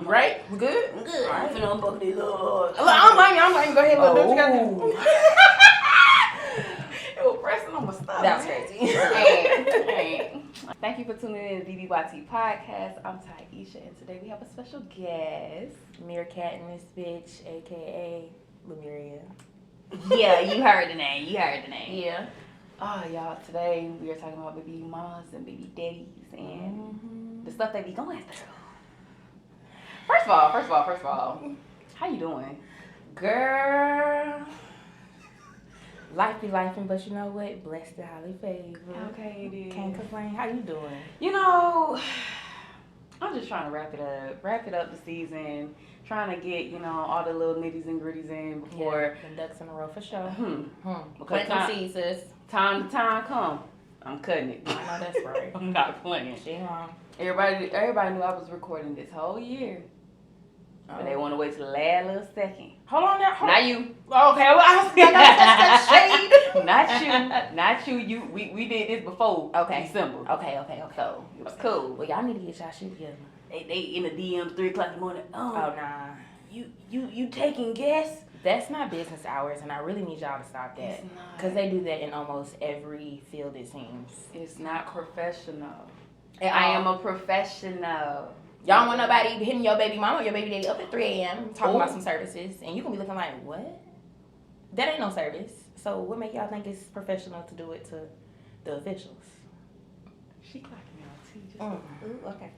Right? We good? I'm good. Right. I'm finna unbuckle these little... I'm blaming. Go ahead, look, do what you gotta do. It was pressing on my stomach. That was crazy. Hey. Thank you for tuning in to the BBYT podcast. I'm Taisha, and today we have a special guest. Meerkat in this bitch, a.k.a. Lemuria. Yeah, you heard the name. Yeah. Oh, y'all, today we are talking about baby mamas and baby daddies and the stuff they be going through. First of all, how you doing? Girl. Life be lifing, but you know what? Blessed and highly favored. Okay, it is. Can't complain. How you doing? You know, I'm just trying to wrap it up the season, trying to get, all the little nitties and gritties in before. Yeah, the ducks in a row for sure. Because Plant them seeds, sis. Time to time come, I'm cutting it. I know that's right. I'm not playing. She wrong. Everybody knew I was recording this whole year. But they want to wait till the last little second. Hold on now. Not you. Okay, well, I was shade. Not you. We did this before December. Okay. So it was cool. Well, y'all need to get y'all shit together. They in the DMs 3 o'clock in the morning. Oh, nah. You taking guests? That's not business hours, and I really need y'all to stop that. It's not. Because they do that in almost every field, it seems. It's not professional. And I am a professional. Y'all want nobody hitting your baby mama or your baby daddy up at 3 a.m. talking about some services, and you can be looking like, what? That ain't no service. So what make y'all think it's professional to do it to the officials? She clocking me on too. Ooh, okay.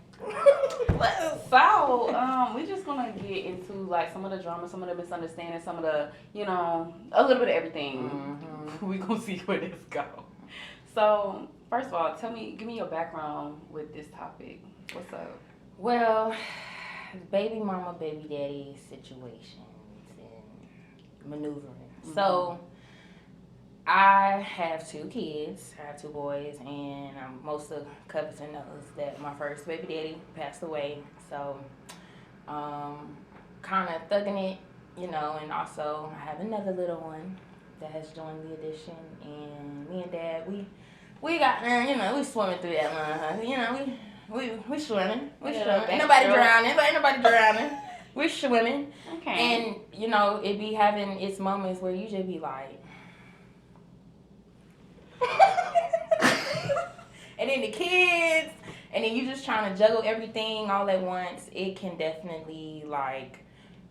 So, we're just gonna get into like some of the drama, some of the misunderstandings, some of the, a little bit of everything. We gonna see where this go. So, first of all, give me your background with this topic. What's up? Well, baby mama, baby daddy situations and maneuvering. So, I have 2 kids. I have 2 boys, and most of Covington knows that my first baby daddy passed away. So, kind of thugging it, and also I have another little one that has joined the addition, and me and Dad, we got, we swimming through that line, We swimming. Ain't nobody drowning. We're swimming. Okay. And, it be having its moments where you just be like... and then the kids, and then you just trying to juggle everything all at once. It can definitely,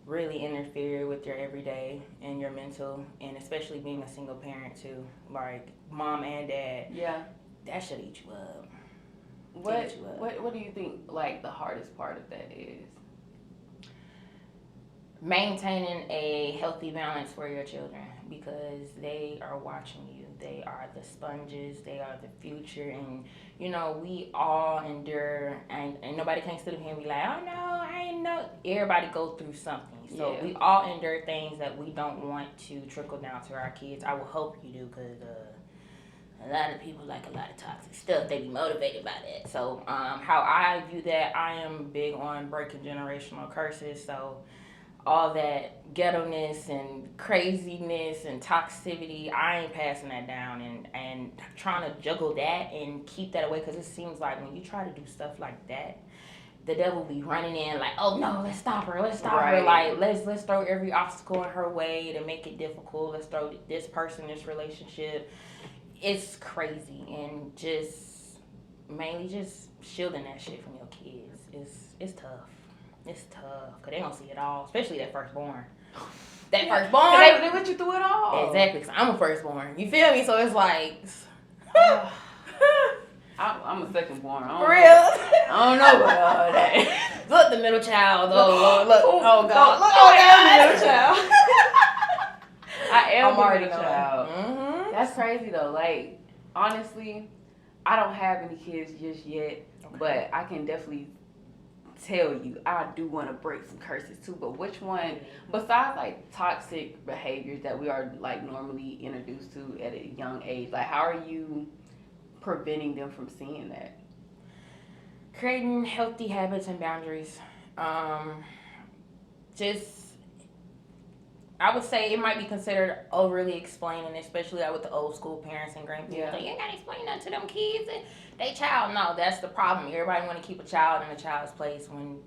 really interfere with your everyday and your mental, and especially being a single parent, too. Mom and dad. Yeah. That should eat you up. What do you think the hardest part of that is? Maintaining a healthy balance for your children, because they are watching you. They are the sponges. They are the future, and we all endure, and nobody can sit up here and be like, oh no, I ain't know. Everybody go through something, so we all endure things that we don't want to trickle down to our kids. I will hope you do, because a lot of people like a lot of toxic stuff. They be motivated by that. So how I view that, I am big on breaking generational curses. So all that ghetto-ness and craziness and toxicity, I ain't passing that down and trying to juggle that and keep that away, because it seems like when you try to do stuff like that, the devil be running in like, oh no, let's stop her. Like, let's throw every obstacle in her way to make it difficult. Let's throw this person, this relationship. It's crazy, and mainly just shielding that shit from your kids. It's tough. It's tough, because they don't see it all, especially that firstborn. Firstborn. They went you through it all. Exactly, because I'm a firstborn. You feel me? So it's like... I'm a secondborn. For real? I don't know about all that. Look, the middle child. Oh, look. Oh, God. Look, I am the middle child. I am the already middle knowing. child. That's crazy, though. Honestly, I don't have any kids just yet, but I can definitely tell you I do want to break some curses too. But which one, besides toxic behaviors that we are normally introduced to at a young age, how are you preventing them from seeing that? Creating healthy habits and boundaries. I would say it might be considered overly explaining, especially with the old school parents and grandparents. Yeah. You ain't got to explain nothing to them kids and they child. No, that's the problem. Everybody want to keep a child in a child's place when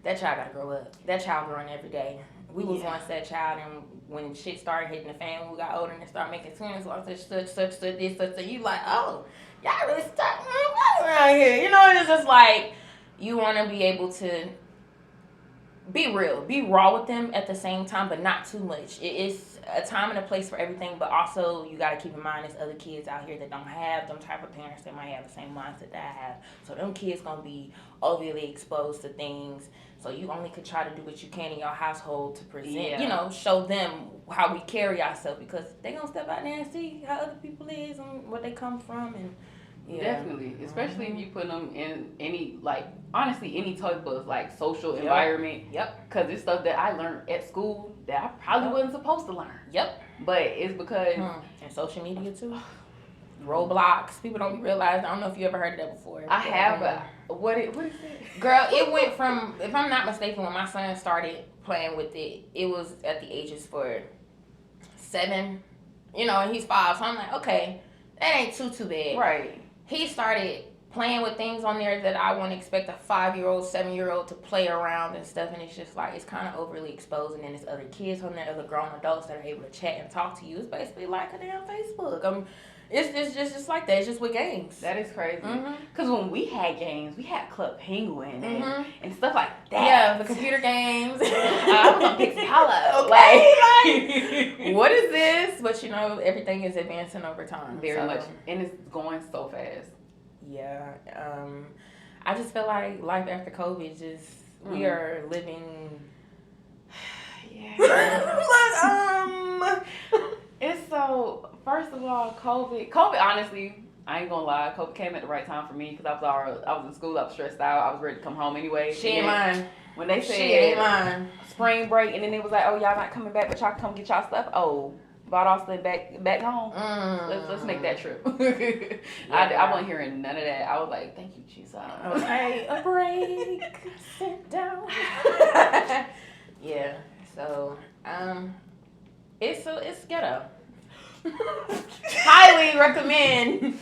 that child gotta grow up. That child growing every day. We was once that child, and when shit started hitting the fan, when we got older and started making twins, such this, you like, oh, y'all really stuck around here. You know, and it's just like, you want to be able to be real, be raw with them at the same time, but not too much. It is a time and a place for everything, but also you got to keep in mind there's other kids out here that don't have them type of parents that might have the same mindset that I have. So them kids going to be overly exposed to things. So you only could try to do what you can in your household to present, you know, show them how we carry ourselves, because they going to step out there and see how other people is and what they come from. And definitely, especially if you put them in any, like, honestly, any type of, like, social environment. Because it's stuff that I learned at school that I probably wasn't supposed to learn. But it's because... And social media, too. Roblox. People don't realize. I don't know if you ever heard of that before. I have, but what is it? Girl, it went from, if I'm not mistaken, when my son started playing with it, it was at the ages for 7, you know, and he's 5. So I'm like, okay, that ain't too bad. Right. He started playing with things on there that I wouldn't expect a 5-year-old, 7-year-old to play around and stuff, and it's just like, it's kind of overly exposed, and then there's other kids on there, other grown adults that are able to chat and talk to you. It's basically like a damn Facebook. It's just like that. It's just with games. That is crazy. Because when we had games, we had Club Penguin and stuff like that. Yeah, the computer games. I was on Pixie Hollow. Okay, like, what is this? But you know, everything is advancing over time. Very much. And it's going so fast. Yeah. I just feel like life after COVID, just we are living. It's so, first of all, COVID, honestly, I ain't gonna lie, COVID came at the right time for me, because I was in school, I was stressed out, I was ready to come home anyway. She ain't lying. When they said spring break, and then it was like, oh, y'all not coming back, but y'all come get y'all stuff. Oh, bought all stuff back home. Let's make that trip. I wasn't hearing none of that. I was like, thank you, Jesus. Okay, a break. Sit down. Yeah. So, it's ghetto. Highly recommend.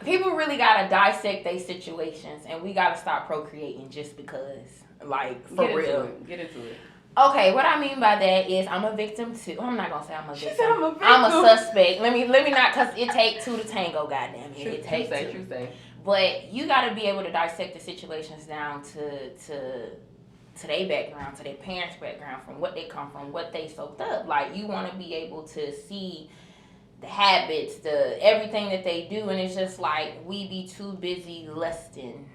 People really gotta dissect their situations, and we gotta stop procreating just because, like, for real. Get into it. Okay, what I mean by that is I'm a victim too. I'm not gonna say I'm a victim. She said I'm a victim. I'm a suspect. Let me not, cause it takes 2 to tango. Goddamn it, it takes 2. True say. But you gotta be able to dissect the situations down to their background, to their parents' background, from what they come from, what they soaked up. Like, you want to be able to see the habits, the everything that they do, and it's just like we be too busy lusting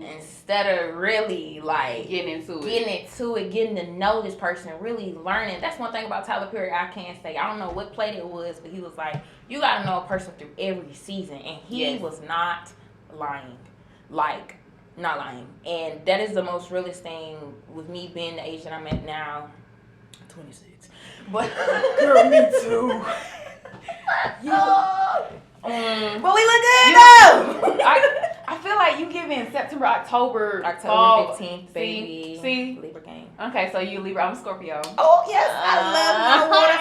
instead of really like getting to know this person, really learning. That's one thing about Tyler Perry I can't say. I don't know what play it was, but he was like, you got to know a person through every season, and he was not lying. Like, not lying. And that is the most realest thing with me being the age that I'm at now. 26. But girl, me too. But we look good though. I feel like you giving September, October fall, 15th, baby. See? Libra game. Okay, so you Libra, I'm Scorpio. Oh yes, I love my water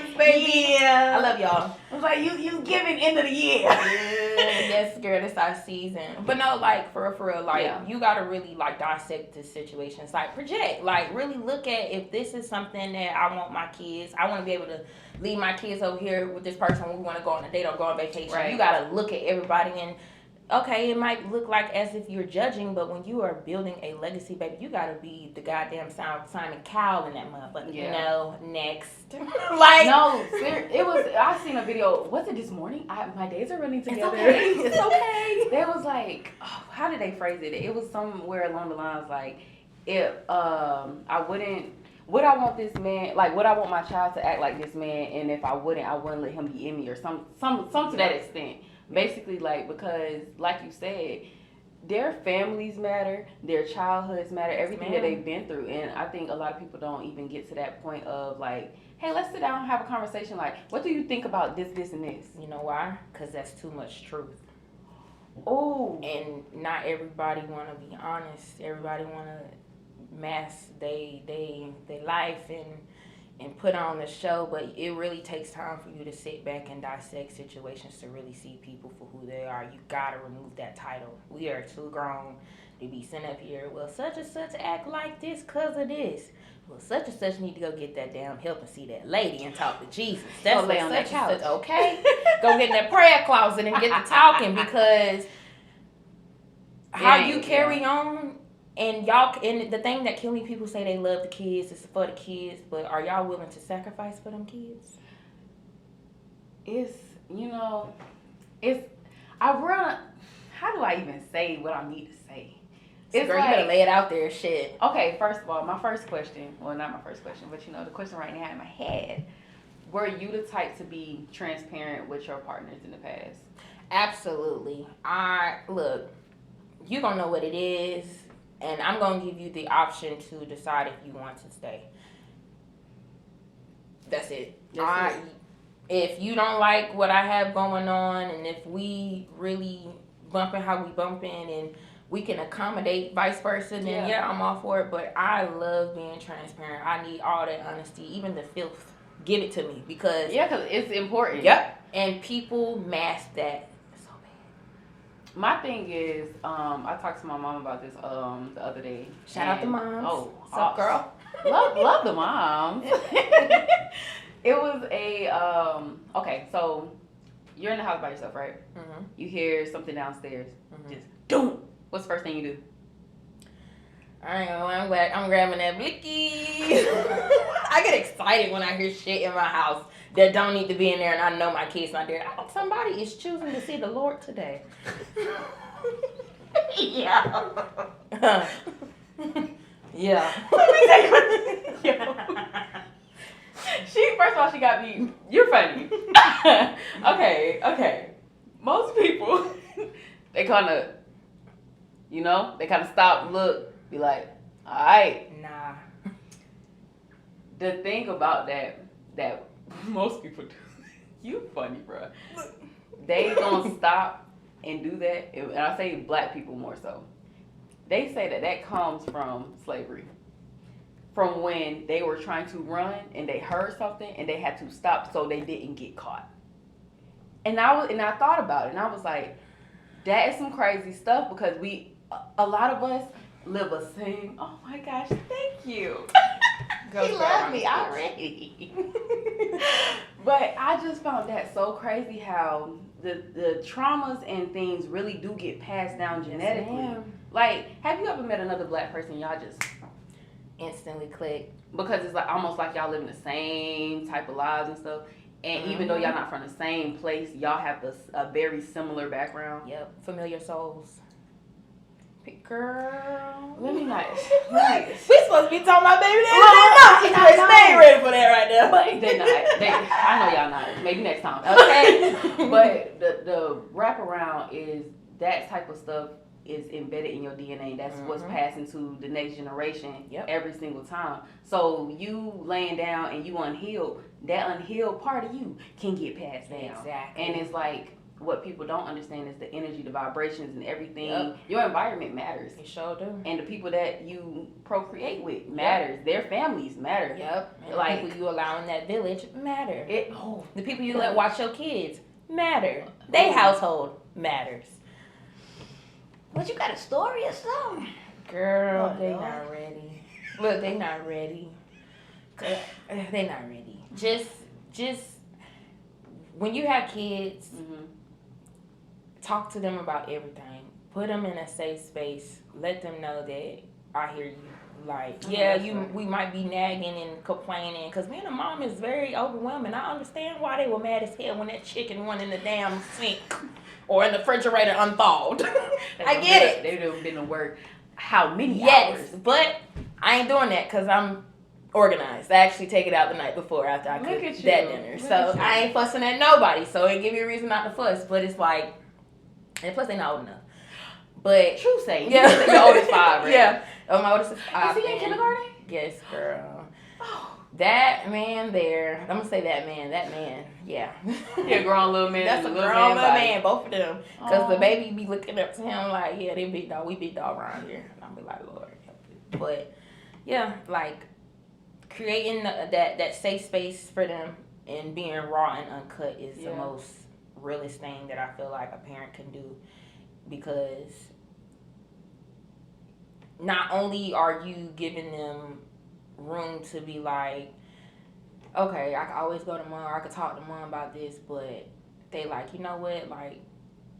signs, baby. Yeah. I love y'all. I was like, you giving end of the year. Yes, girl, it's our season. But no, like for real, like you gotta really like dissect the situations, like project, like really look at if this is something that I want my kids. I want to be able to leave my kids over here with this person when we want to go on a date or go on vacation. Right. You gotta look at everybody, and okay, it might look like as if you're judging, but when you are building a legacy, baby, you gotta be the goddamn Simon Cowell in that motherfucker. Yeah. You know, next. Like, no, it was. I seen a video. Was it this morning? My days are running together. It's okay. They was like, how did they phrase it? It was somewhere along the lines like, if I wouldn't. Would I want this man, like, would I want my child to act like this man, and if I wouldn't let him be in me, or some to that extent. Basically, like, because, like you said, their families matter, their childhoods matter, everything that they've been through. And I think a lot of people don't even get to that point of, like, hey, let's sit down and have a conversation. Like, what do you think about this, this, and this? You know why? Because that's too much truth. Oh. And not everybody want to be honest. Everybody want to mask they life and put on the show, but it really takes time for you to sit back and dissect situations to really see people for who they are. You gotta remove that title. We are too grown They be sitting up here, well, such and such act like this because of this. Well, such and such need to go get that damn help and see that lady and talk to Jesus. That's go lay on that couch. Okay? Go get in that prayer closet and get to talking, because how you carry on, and y'all, and the thing that killing people say they love the kids, it's for the kids, but are y'all willing to sacrifice for them kids? It's, how do I even say what I need to say? It's girl, you better lay it out there, shit. Okay, first of all, my first question, well, not my first question, but the question right now in my head, were you the type to be transparent with your partners in the past? Absolutely. Look, you gonna know what it is, and I'm gonna give you the option to decide if you want to stay. That's it. If you don't like what I have going on, and if we really bumping how we bumping, and we can accommodate vice versa, then yeah, I'm all for it. But I love being transparent. I need all that honesty, even the filth. Give it to me, because it's important. Yep. And people mask that so bad. My thing is, I talked to my mom about this the other day. Shout out to moms. Oh, what's up, girl? love the moms. It was okay. So you're in the house by yourself, right? Mm-hmm. You hear something downstairs. Mm-hmm. Just don't. What's the first thing you do? I ain't know. I'm grabbing that blicky. I get excited when I hear shit in my house that don't need to be in there, and I know my kid's not there. Somebody is choosing to see the Lord today. Yeah. Yeah. Let me take first of all, she got me. You're funny. Okay. Most people, they kind of stop, look, be like, all right. Nah. The thing about that most people do, you funny, bro. They gonna stop and do that, and I say black people more so. They say that comes from slavery. From when they were trying to run and they heard something and they had to stop so they didn't get caught. And I thought about it, and I was like, that is some crazy stuff, because a lot of us live a same. Oh my gosh, thank you. He loved me already. But I just found that so crazy how the traumas and things really do get passed down genetically. Yes, like, have you ever met another black person, y'all just instantly click? Because it's like almost like y'all living the same type of lives and stuff. And even though y'all not from the same place, y'all have a very similar background. Yep, familiar souls. Girl, let me not. We supposed to be talking about baby daddy. They ain't ready for that right now. But they not. I know y'all not. Maybe next time. Okay. But the wraparound is that type of stuff is embedded in your DNA. That's what's passing to the next generation every single time. So you laying down and you unhealed, that unhealed part of you can get passed down. Exactly. And it's like, what people don't understand is the energy, the vibrations, and everything. Yep. Your environment matters. It sure do. And the people that you procreate with matters. Their families matter. Yep. And like, the people you allow in that village matter. The people you let watch your kids matter. Their household matters. But you got a story or something? Girl, they not ready. Look, they not ready. They not ready. Just when you have kids, talk to them about everything. Put them in a safe space. Let them know that I hear you. Like, we might be nagging and complaining, because being a mom is very overwhelming. I understand why they were mad as hell when that chicken went in the damn sink or in the refrigerator unthawed. I get it. They done been to work how many hours? Yes, but I ain't doing that because I'm organized. I actually take it out the night before after I cook that dinner. So I ain't fussing at nobody. So it give me a reason not to fuss. But it's like, and plus they not old enough. But true say. Yeah. Your oldest 5, right? Yeah. Oh, my oldest is 5. Is he in kindergarten? Yes, girl. Oh. That man there. I'm gonna say that man. Yeah. He a grown little man. That's a grown little man. Both of them. Because the baby be looking up to him like, yeah, they big dog. We big dog around here. And I'll be like, Lord. But yeah, like creating that safe space for them and being raw and uncut is the most realest thing that I feel like a parent can do, because not only are you giving them room to be like, okay, I can always go to mom, or I could talk to mom about this, but they like, you know what, like,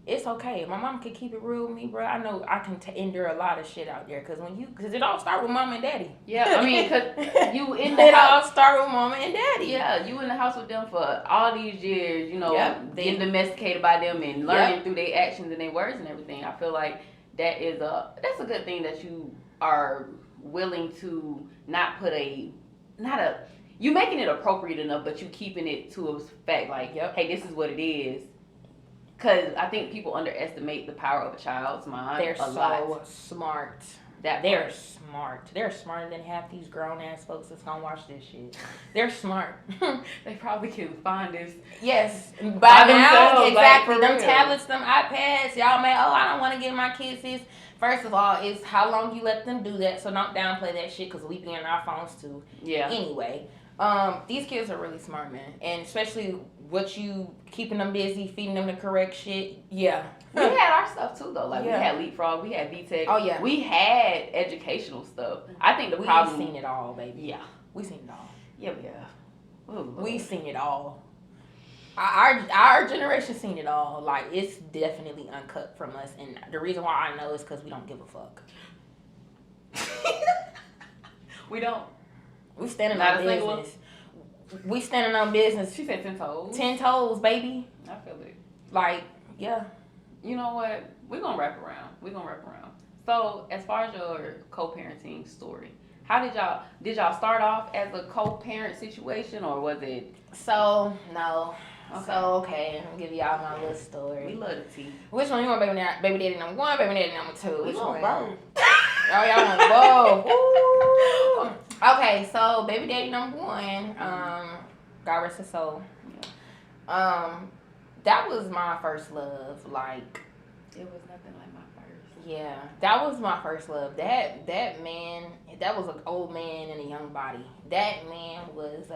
it's okay. My mom can keep it real with me, bro. I know I can endure a lot of shit out there, because it all start with mom and daddy. Yeah, I mean, because you in the it house. all start with mama and daddy. Yeah, you in the house with them for all these years, you know, getting domesticated by them and learning through their actions and their words and everything. I feel like that's a good thing that you are willing to not put you making it appropriate enough, but you keeping it to a fact, like, hey, this is what it is. Because I think people underestimate the power of a child's mind. They're so smart. They're smart. They're smarter than half these grown ass folks that's gonna watch this shit. They're smart. They probably can find this. Yes, by now, themselves, exactly. Like, them real. Tablets, them iPads. Y'all may, I don't want to give my kids this. First of all, it's how long you let them do that. So don't downplay that shit, because we be on our phones too. Yeah. Anyway, these kids are really smart, man, and especially what you keeping them busy, feeding them the correct shit. Yeah. We had our stuff too, though. Like, we had Leapfrog, we had VTech. Oh, yeah. We had educational stuff. I think the problem... We've seen it all, baby. Yeah. We've seen it all. Yeah, we have. Ooh, we've seen it all. Our generation seen it all. Like, it's definitely uncut from us. And the reason why I know is because we don't give a fuck. We don't. We standing on business. We standing on business. She said 10 toes. 10 toes, baby. I feel it. Like, yeah. You know what? We're going to wrap around. So, as far as your co-parenting story, how did y'all start off as a co-parent situation, or was it? So, no. Okay. I'm going to give y'all my little story. We love the tea. Which one you want, baby daddy number 1, baby daddy number 2? We want both. Oh, y'all want both. Okay, so baby daddy number 1, God rest his soul. That was my first love. Like, it was nothing like my first. Yeah, that was my first love. That man, that was an old man in a young body. That man was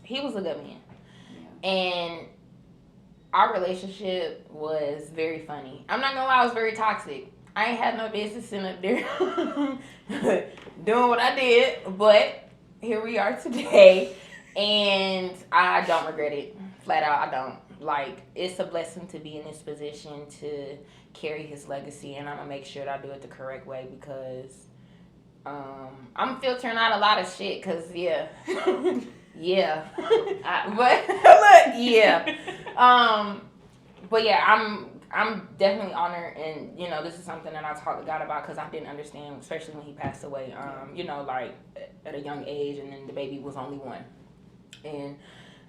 he was a good man. Yeah. And our relationship was very funny. I'm not gonna lie, it was very toxic. I ain't had no business sitting up there doing what I did, but here we are today, and I don't regret it. Flat out, I don't. Like, it's a blessing to be in this position to carry his legacy, and I'm gonna make sure that I do it the correct way, because I'm filtering out a lot of shit, because yeah. Yeah. But look, yeah. But yeah, I'm definitely honored, and you know, this is something that I talked to God about, because I didn't understand, especially when he passed away. You know, like at a young age, and then the baby was only 1, and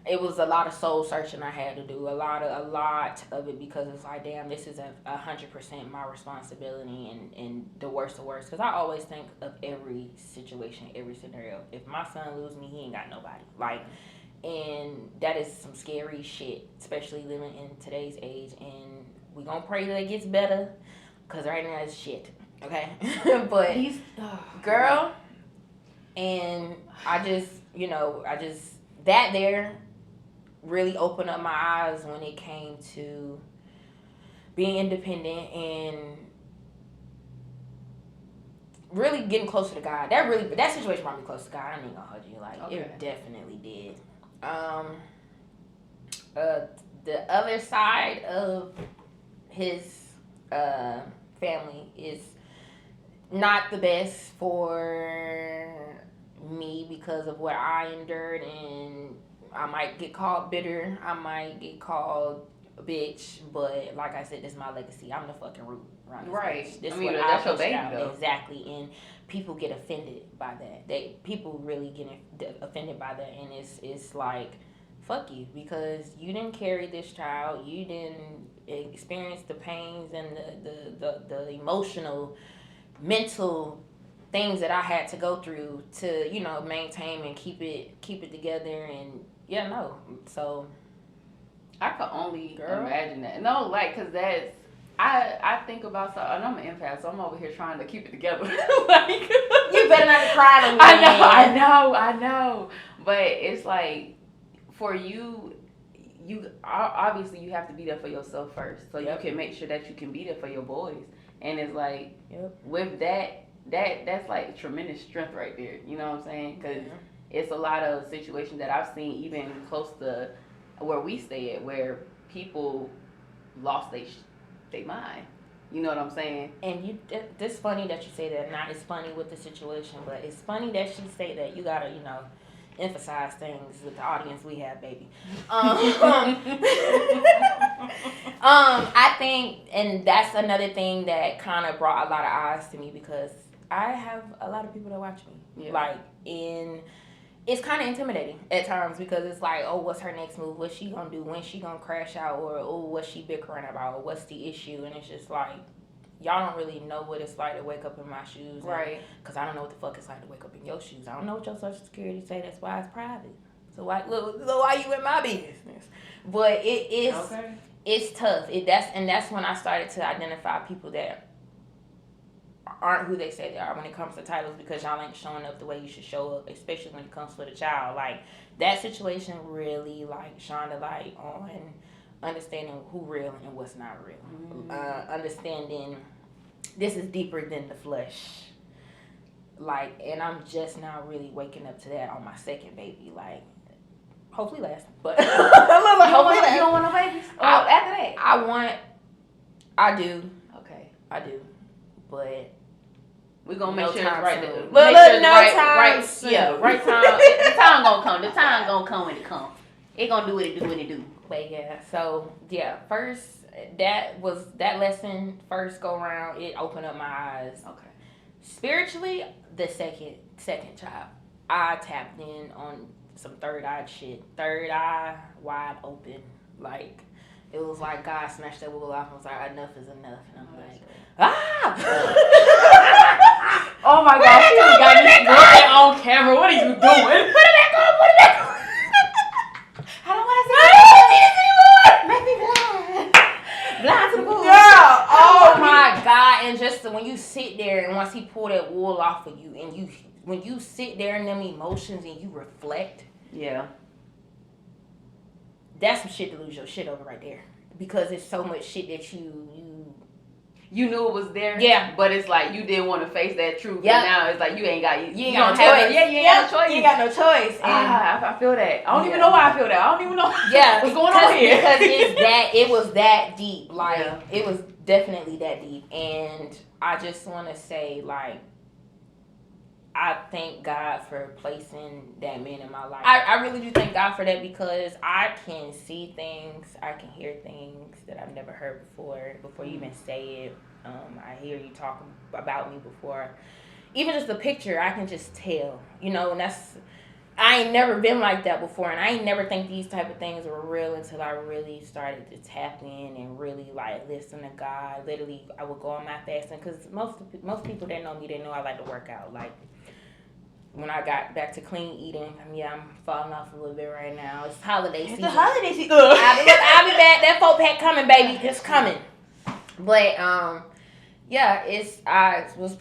it was a lot of soul searching I had to do, a lot of it, because it's like, damn, this is 100% my responsibility, and the worst of worst, because I always think of every situation, every scenario. If my son loses me, he ain't got nobody. Like, and that is some scary shit, especially living in today's age, and we gonna pray that it gets better, because right now it's shit, okay? But, girl, and I just, that there really opened up my eyes when it came to being independent and really getting closer to God. That situation brought me close to God. I ain't gonna hold you. Like, it definitely did. The other side of his family is not the best for me, because of what I endured, and I might get called bitter, I might get called a bitch, but like I said, this is my legacy. I'm the fucking root. Right. This I mean, what that's your pushed baby, out. though. Exactly, and people get offended by that. People really get offended by that, and it's like, fuck you, because you didn't carry this child, you didn't experience the pains and the emotional, mental things that I had to go through to, maintain and keep it together, and so I could only imagine that. No, like, cause that's, I think about, and I'm an empath, so I'm over here trying to keep it together. Like, you better not cry on me. I know, but it's like, for you obviously you have to be there for yourself first, so you can make sure that you can be there for your boys. And it's like, with that's like tremendous strength right there. You know what I'm saying? Because it's a lot of situations that I've seen even close to where we stay at where people lost their mind. You know what I'm saying? And it's funny that you say that. Not as funny with the situation, but it's funny that she say that. You gotta, emphasize things with the audience we have, baby. I think, and that's another thing that kind of brought a lot of eyes to me because I have a lot of people that watch me. Yeah. It's kind of intimidating at times because it's like, oh, what's her next move? What's she gonna do? When's she gonna crash out? Or, oh, what's she bickering about? Or what's the issue? And it's just like, y'all don't really know what it's like to wake up in my shoes. Right. Because I don't know what the fuck it's like to wake up in your shoes. I don't know what your social security say. That's why it's private. So why you in my business? But it's tough. That's when I started to identify people that aren't who they say they are when it comes to titles because y'all ain't showing up the way you should show up, especially when it comes for the child. Like, that situation really, shined a light on understanding who real and what's not real. Understanding this is deeper than the flesh. And I'm just now really waking up to that on my second baby. Hopefully last. But hopefully last. You don't want no babies? After that? I do. Okay. I do. But we're gonna make sure it's right. Right soon. Yeah, right time. The time gonna come. The time gonna come when it comes. It gonna do what it do when it do. But yeah, so yeah, first that lesson first go around. It opened up my eyes. Okay. Spiritually, the second child, I tapped in on some third eye shit. Third eye wide open. It was like God snatched that wool off and was like, enough is enough. And I'm like, oh my gosh, she just got me looking on camera. What are you doing? Put it back on. I don't want to see this anymore. Make me blind to the wool. Girl, oh my God. And just when you sit there and once he pulled that wool off of you and when you sit there in them emotions and you reflect. Yeah. That's some shit to lose your shit over right there. Because it's so much shit that you knew it was there. Yeah. But it's like you didn't want to face that truth. Yeah. But now it's like you ain't got no choice. Yeah, you ain't got no choice. You ain't got no choice. I feel that. I don't even know why I feel that. I don't even know what's going on here. Because it was that deep. It was definitely that deep. And I just want to say, I thank God for placing that man in my life. I really do thank God for that because I can see things, I can hear things that I've never heard before you even say it. I hear you talking about me before. Even just the picture, I can just tell, and I ain't never been like that before, and I ain't never think these type of things were real until I really started to tap in and really listen to God. Literally, I would go on my fasting because most people that know me, they know I like to work out. When I got back to clean eating, I'm falling off a little bit right now. It's holiday season. It's the holiday season. I'll be back. That 4-pack coming, baby. It's coming. But I was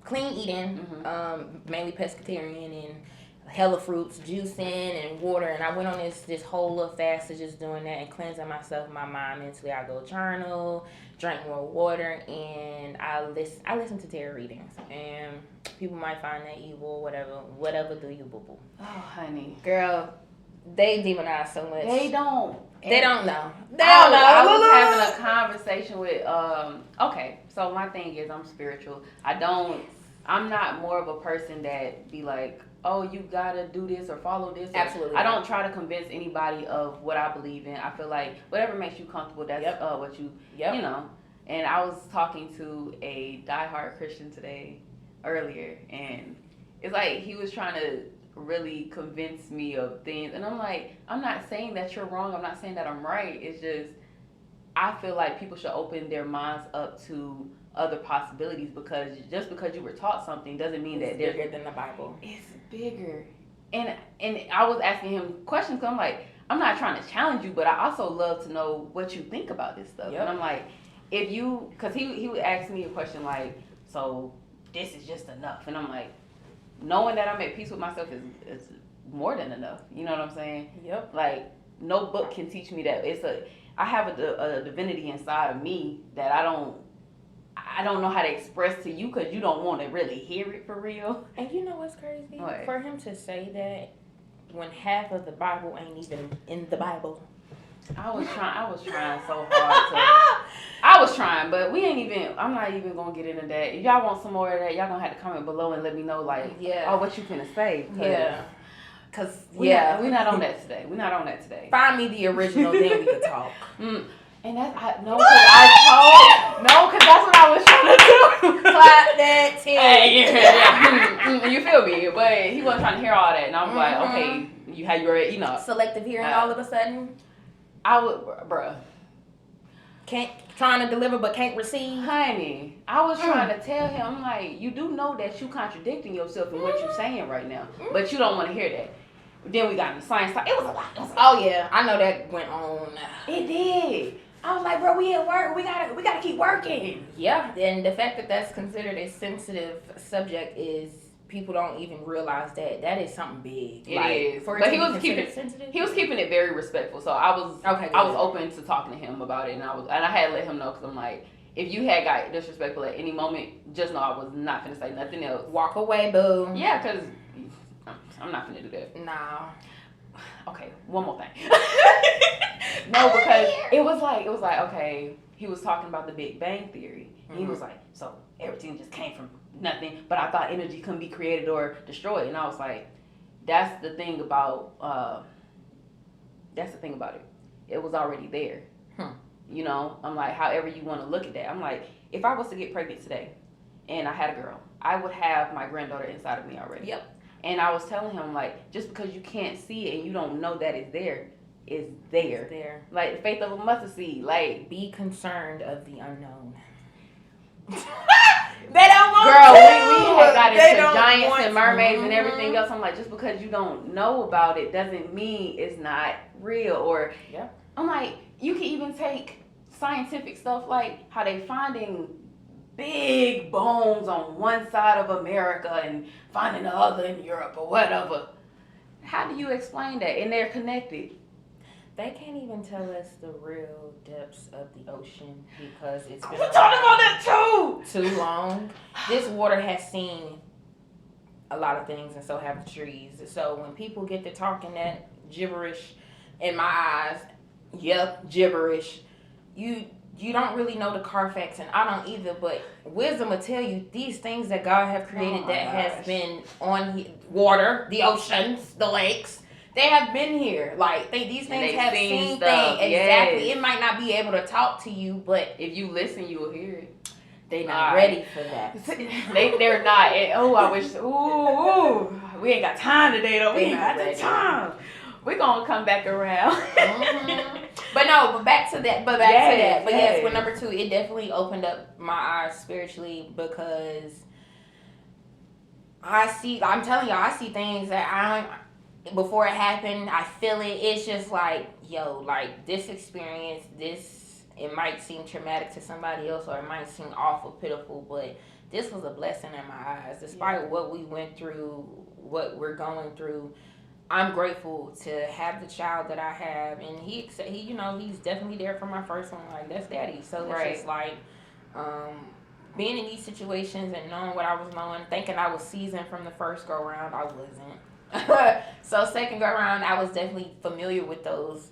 clean eating, mainly pescatarian and hella fruits, juicing and water. And I went on this whole little fast of just doing that and cleansing myself, my mind mentally. I go journal, drink more water, and I listen to tarot readings. And people might find that evil, whatever do you, boo boo. Oh, honey, girl, they demonize so much. They don't know. They don't know. I was having a conversation with okay, so my thing is I'm spiritual. I'm not more of a person that be like, oh, you gotta do this or follow this. Absolutely. I don't try to convince anybody of what I believe in. I feel like whatever makes you comfortable, that's what you know. And I was talking to a diehard Christian earlier, and it's like he was trying to really convince me of things, and I'm like, I'm not saying that you're wrong. I'm not saying that I'm right. It's just I feel like people should open their minds up to other possibilities because just because you were taught something doesn't mean that it's bigger than the Bible. It's bigger. And I was asking him questions because I'm like, I'm not trying to challenge you, but I also love to know what you think about this stuff. And I'm like, because he would ask me a question like, so this is just enough. And I'm like, knowing that I'm at peace with myself is more than enough. You know what I'm saying? Yep. Like, no book can teach me that. I have a divinity inside of me that I don't know how to express to you because you don't want to really hear it for real. And you know what's crazy? What? For him to say that when half of the Bible ain't even in the Bible. I was trying so hard to. I was trying, but we ain't even. I'm not even gonna get into that. If y'all want some more of that, y'all gonna have to comment below and let me know, like, Yeah. oh, what you finna say? Yeah. Cause Yeah. we're not on that today. We're not on that today. Find me the original, then we can talk. And that's no, cause that's what I was trying to do. Clap that tip. Hey, yeah. You feel me? But he wasn't trying to hear all that, and I was like, okay, you already, selective hearing all of a sudden. I would, bruh. Trying to deliver but can't receive. Honey, I was trying to tell him, I'm like, you do know that you contradicting yourself in what you're saying right now, but you don't want to hear that. Then we got in the science talk. It was a lot. Oh yeah, I know that went on. It did. I was like, bro, we at work. We gotta keep working. Yeah, and the fact that that's considered a sensitive subject is people don't even realize that is something big. It is. But he was keeping it very respectful. So I was open to talking to him about it, and I had to let him know because I'm like, if you had got disrespectful at any moment, just know I was not finna say nothing else. Walk away, boo. Yeah, because I'm not finna do that. Nah. Okay, one more thing. No, because it was like, okay, he was talking about the Big Bang Theory. Mm-hmm. He was like, so everything just came from nothing, but I thought energy couldn't be created or destroyed. And I was like, that's the thing about it. It was already there. You know, I'm like, however you want to look at that. I'm like, if I was to get pregnant today and I had a girl, I would have my granddaughter inside of me already. Yep. And I was telling him, like, just because you can't see it and you don't know that it's there, is there. It's there. Like the faith of a mustard seed. Like, be concerned of the unknown. They don't want girl, to. we had got into giants and mermaids and everything else. I'm like, just because you don't know about it doesn't mean it's not real. Or I'm like, you can even take scientific stuff like how they finding big bones on one side of America and finding the other in Europe or whatever. How do you explain that? And they're connected. They can't even tell us the real depths of the ocean because it's been talking about that too long. This water has seen a lot of things, and so have the trees. So when people get to talking that gibberish, in my eyes, gibberish. You don't really know the Carfax, and I don't either, but wisdom will tell you these things that God have created has been on water, the oceans, the lakes. They have been here. Like, these things have seen things. Exactly. Yes. It might not be able to talk to you, but if you listen, you will hear it. They're not ready for that. They're not. I wish. We ain't got time today, though. We ain't got the time. We're going to come back around. But back to that. But yes, with number 2, it definitely opened up my eyes spiritually because I'm telling y'all, I see things that before it happened, I feel it. It's just like, like this experience, it might seem traumatic to somebody else or it might seem awful, pitiful, but this was a blessing in my eyes. Despite what we went through, what we're going through, I'm grateful to have the child that I have, and he he's definitely there for my first one. Like, that's daddy. So it's just like being in these situations and knowing what I was knowing, thinking I was seasoned from the first go round, I wasn't. So second go round, I was definitely familiar with those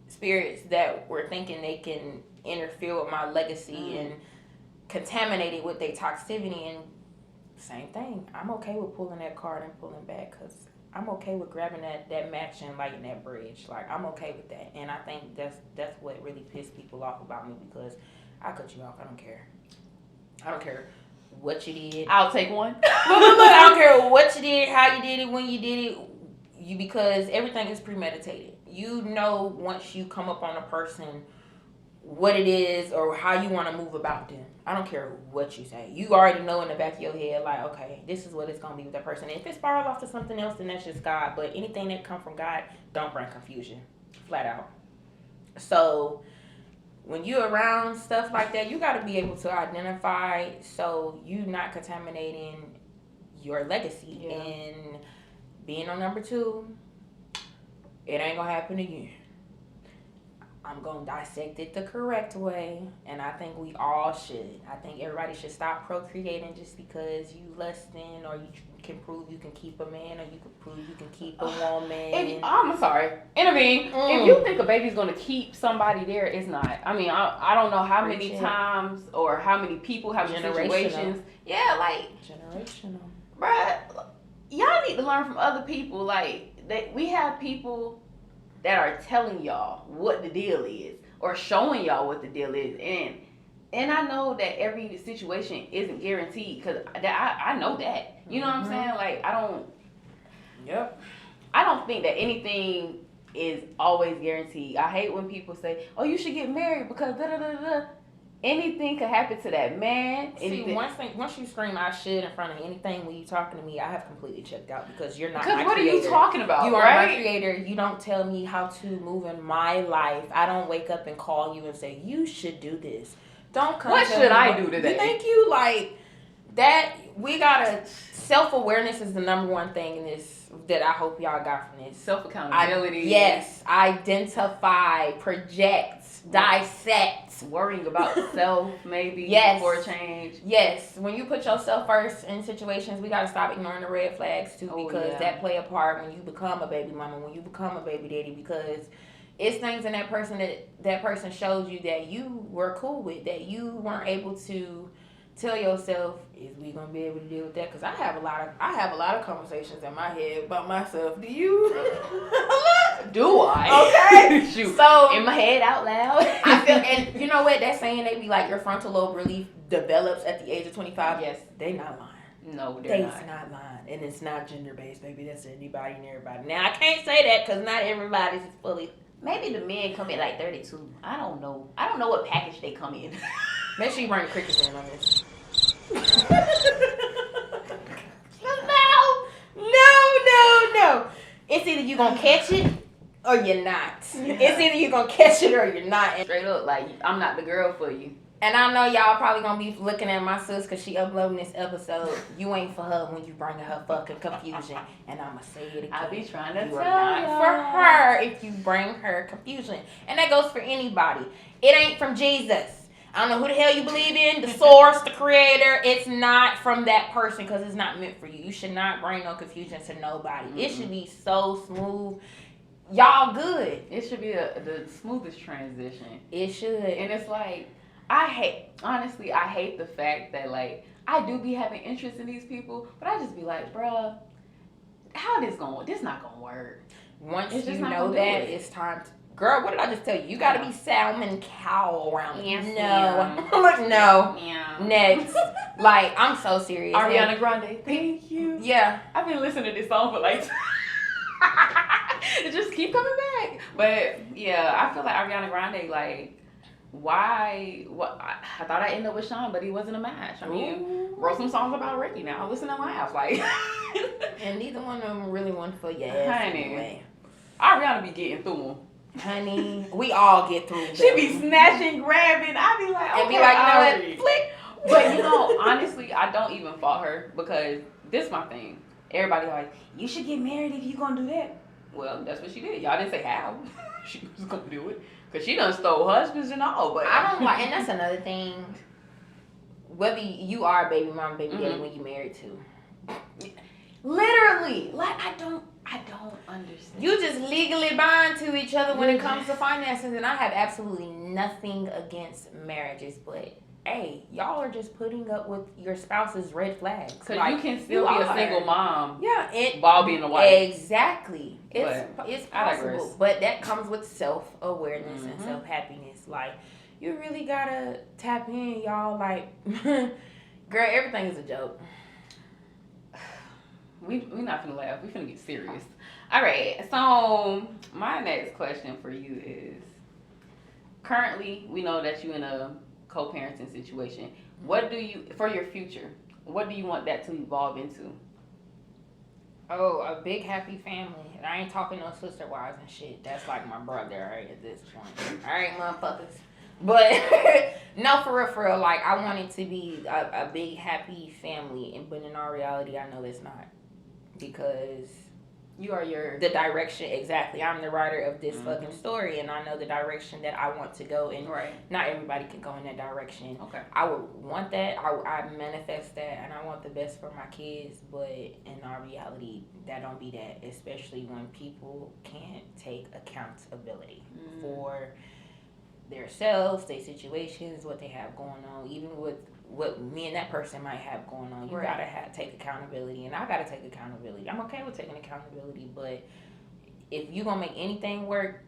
spirits that were thinking they can interfere with my legacy and contaminate it with their toxicity. And same thing, I'm okay with pulling that card and pulling back because I'm okay with grabbing that match and lighting that bridge. Like, I'm okay with that. And I think that's what really pissed people off about me because I cut you off. I don't care. I don't care what you did. I'll take one. Look, I don't care what you did, how you did it, when you did it. Because everything is premeditated. You know once you come up on a person what it is or how you want to move about them. I don't care what you say. You already know in the back of your head, like, okay, this is what it's going to be with that person. If it spirals off to something else, then that's just God. But anything that comes from God, don't bring confusion. Flat out. So when you're around stuff like that, you got to be able to identify so you're not contaminating your legacy. Yeah. And being on number 2, it ain't going to happen again. I'm going to dissect it the correct way, and I think we all should. I think everybody should stop procreating just because you lusting or you can prove you can keep a man or you can prove you can keep a woman. I'm sorry. Intervene. If you think a baby's going to keep somebody there, it's not. I mean, I don't know how many times or how many people, how many situations. Yeah, like. Generational. Bruh, y'all need to learn from other people. Like, we have people that are telling y'all what the deal is or showing y'all what the deal is, and I know that every situation isn't guaranteed because I know that, you know what I'm saying. Like, I don't think that anything is always guaranteed. I hate when people say, oh, you should get married because da da da da. Anything could happen to that man. See, once you scream "I should" in front of anything when you talking to me, I have completely checked out because you're not my creator. Because what are you talking about? You are my creator. You don't tell me how to move in my life. I don't wake up and call you and say you should do this. Don't come. What should I do today? Thank you. Like that. We gotta. Self-awareness is the number one thing in this that I hope y'all got from this. Self-accountability. Yes. Identify. Project. Dissect. Worrying about self, maybe, before change. Yes. When you put yourself first in situations, we got to stop ignoring the red flags, too, because that play a part when you become a baby mama, when you become a baby daddy, because it's things in that person that person shows you that you were cool with, that you weren't able to tell yourself, is we gonna be able to deal with that? Because I have a lot of conversations in my head about myself. Do you? Do I? Okay. Shoot. So in my head out loud. I feel, and you know what? That saying they be like your frontal lobe really develops at the age of 25. Yes, they not lying. No, they're not. Not lying, and it's not gender based, baby. That's anybody and everybody. Now I can't say that because not everybody's fully. Maybe the men come in like 32. I don't know. I don't know what package they come in. Make sure you bring the crickets in on this. No. It's either you gonna catch it or you're not. Yeah. It's either you gonna catch it or you're not. And straight up, like, I'm not the girl for you. And I know y'all probably gonna be looking at my sis because she uploading this episode. You ain't for her when you bring her fucking confusion. And I'ma say it again. I be trying to you tell are not for her if you bring her confusion. And that goes for anybody. It ain't from Jesus. I don't know who the hell you believe in, the source, the creator. It's not from that person because it's not meant for you. You should not bring no confusion to nobody. Mm-hmm. It should be so smooth. Y'all good. It should be the smoothest transition. It should. And it's like, I hate the fact that, like, I do be having interest in these people, but I just be like, bruh, how this not gonna work. Once you know that, it's time to. Girl, what did I just tell you? You gotta be salmon cow around me. Yes, no. Like, no. Yeah. Next. Like, I'm so serious. Ariana Grande, thank you. Yeah. I've been listening to this song for like it just keep coming back. But yeah, I feel like Ariana Grande, like, why? What? I thought I'd end up with Sean, but he wasn't a match. I mean, wrote some songs about Ricky. Now listen and laugh, like. And neither one of them really went for your ass. Honey, anyway. Ariana be getting through them. Honey, we all get through them. She be snatching, grabbing. I be like, okay, and be like, you know what? Flick. But you know, honestly, I don't even fault her because this is my thing. Everybody like, you should get married if you gonna do that. Well, that's what she did. Y'all didn't say how she was gonna do it because she done stole husbands and all. But I don't like, and that's another thing. Whether you are a baby mom, baby daddy when you married to, literally, like I don't understand. You just legally bind to each other when it comes to finances, and I have absolutely nothing against marriages, but hey, y'all are just putting up with your spouse's red flags. Because like, you can still be a single mom. Yeah, while being a wife. Exactly. It's possible, but that comes with self-awareness and self-happiness. Like, you really gotta tap in, y'all. Like, girl, everything is a joke. We not finna laugh. We finna get serious. All right. So my next question for you is: currently, we know that you're in a co-parenting situation. What do you, for your future, what do you want that to evolve into? Oh, a big happy family. And I ain't talking no sister wives and shit. That's like my brother, right, at this point. All right, motherfuckers. But no, for real. Like, I want it to be a big happy family, but in our reality, I know it's not. Because You are the direction. Exactly. I'm the writer of this fucking story, and I know the direction that I want to go in. Right. Not everybody can go in that direction. Okay. I would want that. I manifest that, and I want the best for my kids. But in our reality, that don't be that. Especially when people can't take accountability for themselves, their situations, what they have going on, even with what me and that person might have going on. You gotta take accountability, and I gotta take accountability. I'm okay with taking accountability, but if you gonna make anything work,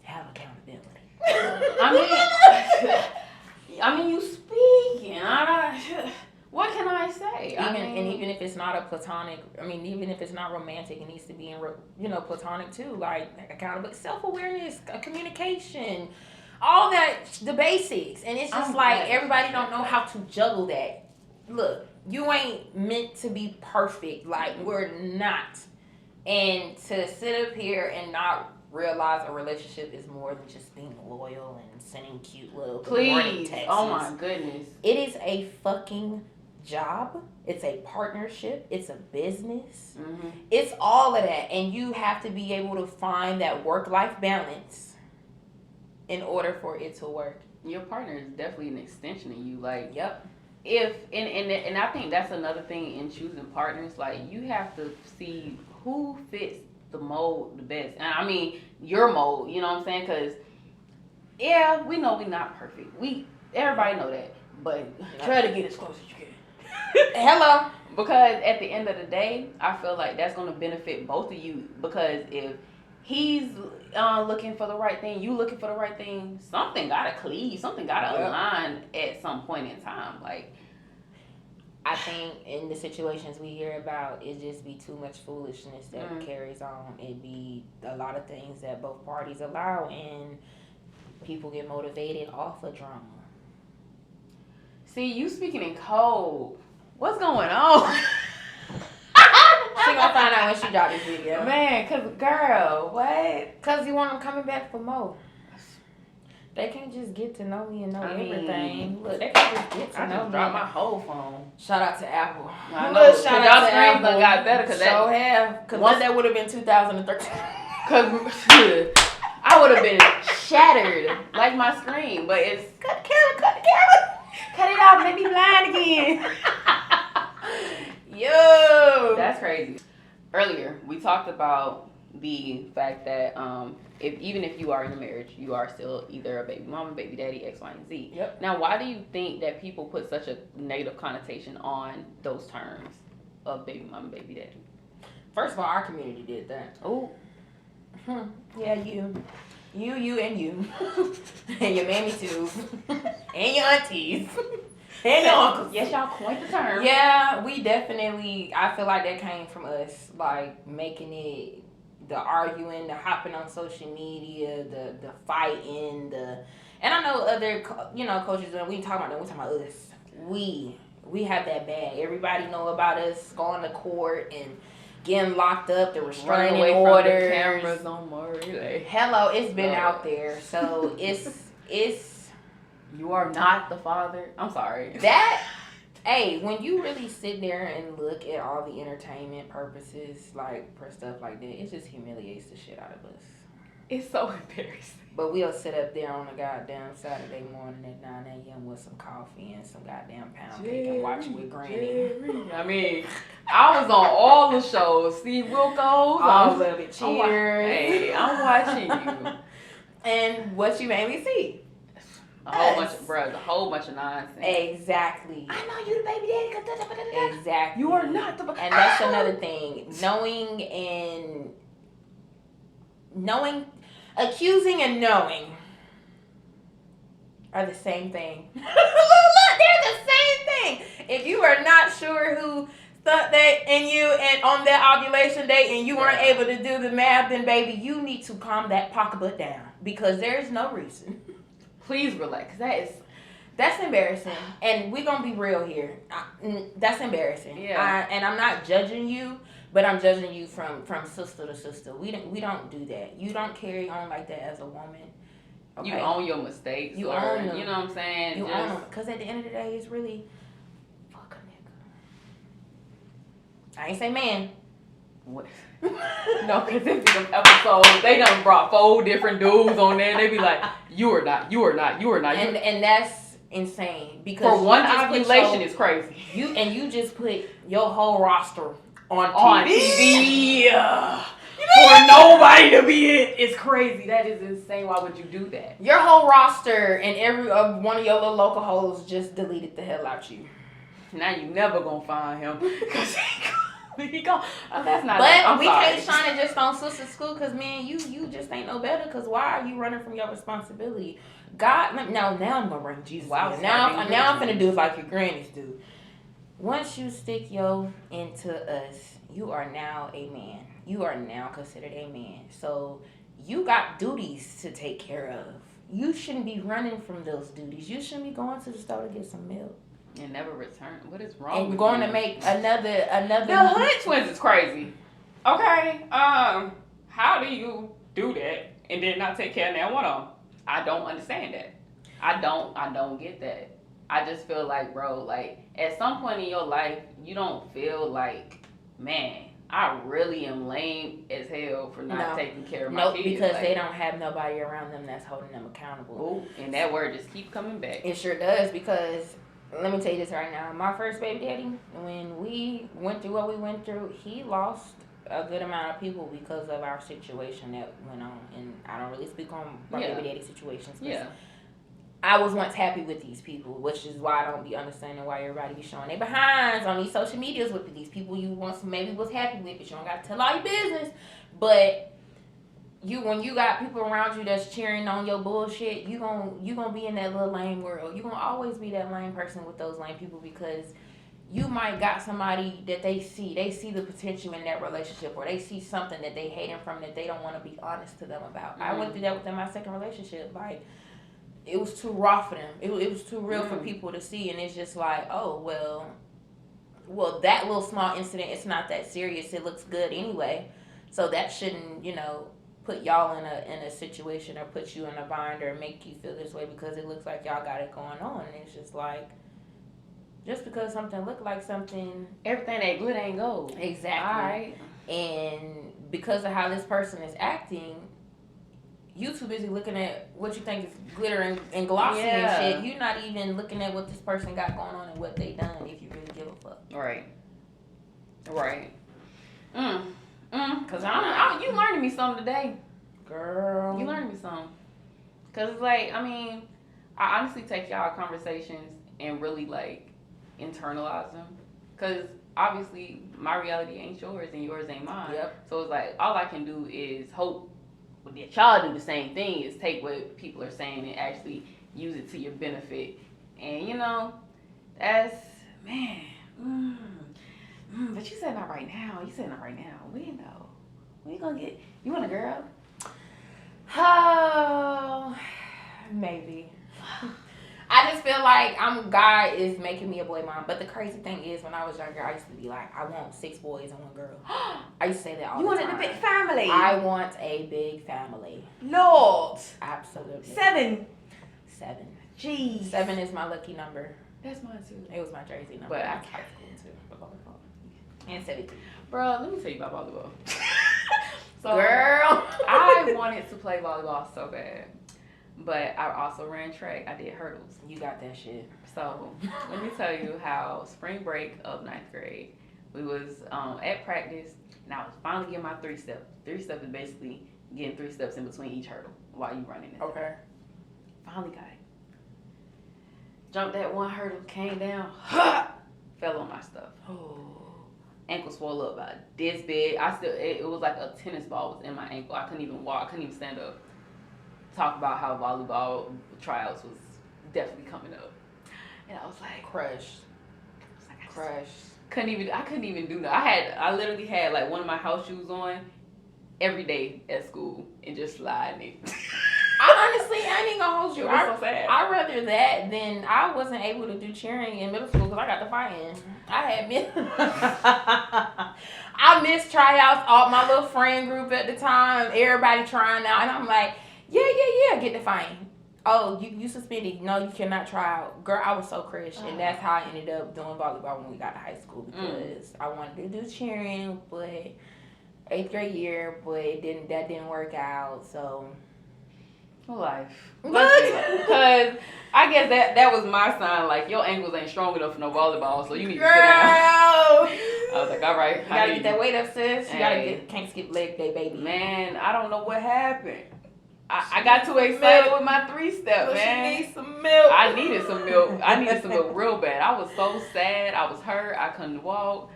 have accountability. I mean, you speaking. What can I say? Even if it's not a platonic, even if it's not romantic, it needs to be in, platonic too. Like accountability, self-awareness, communication, all that, the basics. And it's just like everybody don't know how to juggle that. Look, you ain't meant to be perfect. Like we're not. And to sit up here and not realize a relationship is more than just being loyal and sending cute little morning texts. Oh my goodness. It is a fucking job. It's a partnership. It's a business. It's all of that. And you have to be able to find that work-life balance in order for it to work. Your partner is definitely an extension of you. Like, yep. And I think that's another thing in choosing partners. Like, you have to see who fits the mold the best. And I mean, your mold, you know what I'm saying? Because, yeah, we know we're not perfect. Everybody know that. But try to get as close as you can. Hello. Because at the end of the day, I feel like that's going to benefit both of you. Because if he's looking for the right thing, you looking for the right thing, something got to cleave. Something got to align at some point in time. Like, I think in the situations we hear about, it just be too much foolishness that carries on. It be a lot of things that both parties allow, and people get motivated off of drama. See, you speaking in code. What's going on? She gonna find out when she drop this video. Man, girl, what? Cause you want them coming back for more. They can't just get to know me and know everything. Look, they can't just get to know me. Drop my whole phone. Shout out to Apple. I know. Shout out to Apple. Done got better because that would have been 2013. Cause I would have been shattered like my screen. But it's cut the camera. Cut it off. Make me blind again. Yo, that's crazy. Earlier, we talked about the fact that even if you are in a marriage, you are still either a baby mama, baby daddy, X, Y, and Z. Yep. Now, why do you think that people put such a negative connotation on those terms of baby mama, baby daddy? First of all, our community did that. Oh. Yeah, you, and you. And your mammy too. And your aunties. And your uncles. Yes, y'all coined the term. Yeah, we definitely, I feel like that came from us, like making it, the arguing, the hopping on social media, the fighting, and I know other, coaches, and we ain't talking about them, we talking about us. We have that bad. Everybody know about us going to court and getting locked up, the restraining orders. From the cameras on Murray. Hello, it's been out there, so it's. You are not the father. I'm sorry. Hey, when you really sit there and look at all the entertainment purposes, like for stuff like that, it just humiliates the shit out of us. It's so embarrassing. But we'll sit up there on a goddamn Saturday morning at 9 a.m. with some coffee and some goddamn pound cake and watch with Granny. I mean, I was on all the shows. Steve Wilkos. All of it. Cheers. Hey, I'm watching you. And what you made me see. A whole bunch of nonsense. Exactly. I know you the baby daddy. Exactly. You are not the. And that's another thing. Accusing and knowing are the same thing. Look, they're the same thing. If you are not sure who stuck that in you and on that ovulation date and you weren't able to do the math, then baby, you need to calm that pocketbook down because there's no reason. Please relax. That's embarrassing, and we're gonna be real here. That's embarrassing. Yeah. And I'm not judging you, but I'm judging you from sister to sister. We don't do that. You don't carry on like that as a woman. Okay? You own your mistakes. You own them. You know what I'm saying? You own them, because at the end of the day, it's really fuck a nigga. I ain't say man. What? No, because if them episodes, they done brought 4 different dudes on there, and they be like, you are not, you are not, you are not. And that's insane because for one ovulation is crazy. You just put your whole roster on TV. For nobody to be in, it's crazy. That is insane. Why would you do that? Your whole roster and every one of your little local hoes just deleted the hell out you. Now you never gonna find him because he go. That's not. But we can't shine it just on sister school because man, you just ain't no better. Because why are you running from your responsibility? God, now I'm gonna bring Jesus. Wow. Now I'm gonna do it like your grannies do. Once you stick yo into us, you are now a man. You are now considered a man. So you got duties to take care of. You shouldn't be running from those duties. You shouldn't be going to the store to get some milk. And never return. What is wrong with and going you? To make another. The Hood Twins is crazy. Okay. How do you do that and then not take care of that one of them? I don't understand that. I don't get that. I just feel like, bro, like at some point in your life, you don't feel like, man, I really am lame as hell for not taking care of my kids. Because like, they don't have nobody around them that's holding them accountable. Ooh, and that word just keep coming back. It sure does because let me tell you this right now. My first baby daddy, when we went through what we went through, he lost a good amount of people because of our situation that went on. And I don't really speak on my baby daddy situations. Yeah. I was once happy with these people, which is why I don't be understanding why everybody be showing their behinds on these social medias with these people you once maybe was happy with, but you don't got to tell all your business. But when you got people around you that's cheering on your bullshit, you gonna be in that little lame world. You gonna always be that lame person with those lame people because you might got somebody that they see the potential in that relationship, or they see something that they hating from that they don't want to be honest to them about. Mm-hmm. I went through that within my second relationship. Like, it was too raw for them. It was too real for people to see, and it's just like, oh, well, that little small incident, it's not that serious. It looks good anyway, so that shouldn't, put y'all in a situation or put you in a bind or make you feel this way because it looks like y'all got it going on. And it's just like, just because something look like something, everything that good ain't gold. Exactly. All right. And because of how this person is acting, you too busy looking at what you think is glitter and glossy and shit. You're not even looking at what this person got going on and what they done if you really give a fuck. Right. Cause you learning me something today, girl. You learning me something. Cause it's like, I mean, I honestly take y'all conversations and really like internalize them. Cause obviously my reality ain't yours and yours ain't mine. Yep. So it's like all I can do is hope that y'all do the same thing, is take what people are saying and actually use it to your benefit. And that's, man. But you said not right now. We know. We gonna get, you want a girl? Oh, maybe. I just feel like God is making me a boy mom. But the crazy thing is, when I was younger, I used to be like, I want 6 boys and 1 girl. I used to say that all the time. You wanted a big family. I want a big family. Lord. Absolutely. 7. 7. Jeez. 7 is my lucky number. That's mine too. It was my jersey number. But I can't school too. And 72. Bro, let me tell you about volleyball. So, girl, I wanted to play volleyball so bad. But I also ran track. I did hurdles. You got that shit. So let me tell you how spring break of 9th grade, we was at practice, and I was finally getting my 3-step. 3-step is basically getting 3 steps in between each hurdle while you running it. Okay. Finally got it. Jumped that one hurdle, came down, fell on my stuff. Oh. Ankle swole up about this big. It was like a tennis ball was in my ankle. I couldn't even walk. I couldn't even stand up. Talk about how volleyball tryouts was definitely coming up, and I was like crushed. I couldn't even do that. I literally had like one of my house shoes on every day at school and just sliding it. I ain't gonna hold you. It was so sad. I'd rather that than I wasn't able to do cheering in middle school because I got the fighting. I missed tryouts. All my little friend group at the time, everybody trying out, and I'm like, yeah, get the fighting. Oh, you suspended. No, you cannot try out. Girl, I was so crushed, and that's how I ended up doing volleyball when we got to high school because I wanted to do cheering, but 8th grade year, but that didn't work out. So Life. What? Because I guess that was my sign. Like, your ankles ain't strong enough for no volleyball, so you need to girl, sit down. I was like, all right. you gotta get that weight up, sis. You Hey. can't skip leg day, baby. Man, I don't know what happened. I got too excited with my 3-step, man. She needs some milk. I needed some milk. I needed some milk real bad. I was so sad. I was hurt. I couldn't walk.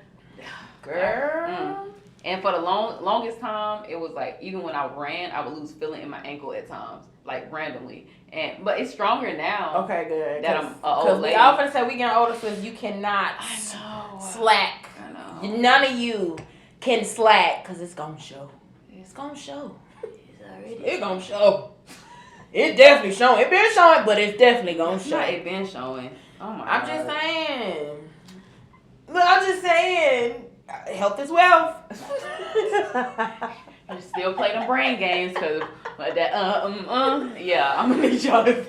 Girl. And for the longest time, it was like, even when I ran, I would lose feeling in my ankle at times, like randomly. But it's stronger now. Okay, good. That I'm an old Because we lady. all finna say we getting older, so you cannot slack. I know. None of you can slack, because it's gonna show. It's gonna show. It's gonna show. It's definitely showing. It been showing, but it's definitely gonna show. Not it been showing. Oh my I'm God. just saying. Look, I'm just saying. Health is wealth. You still play them brain games, because that yeah, I'm gonna need y'all to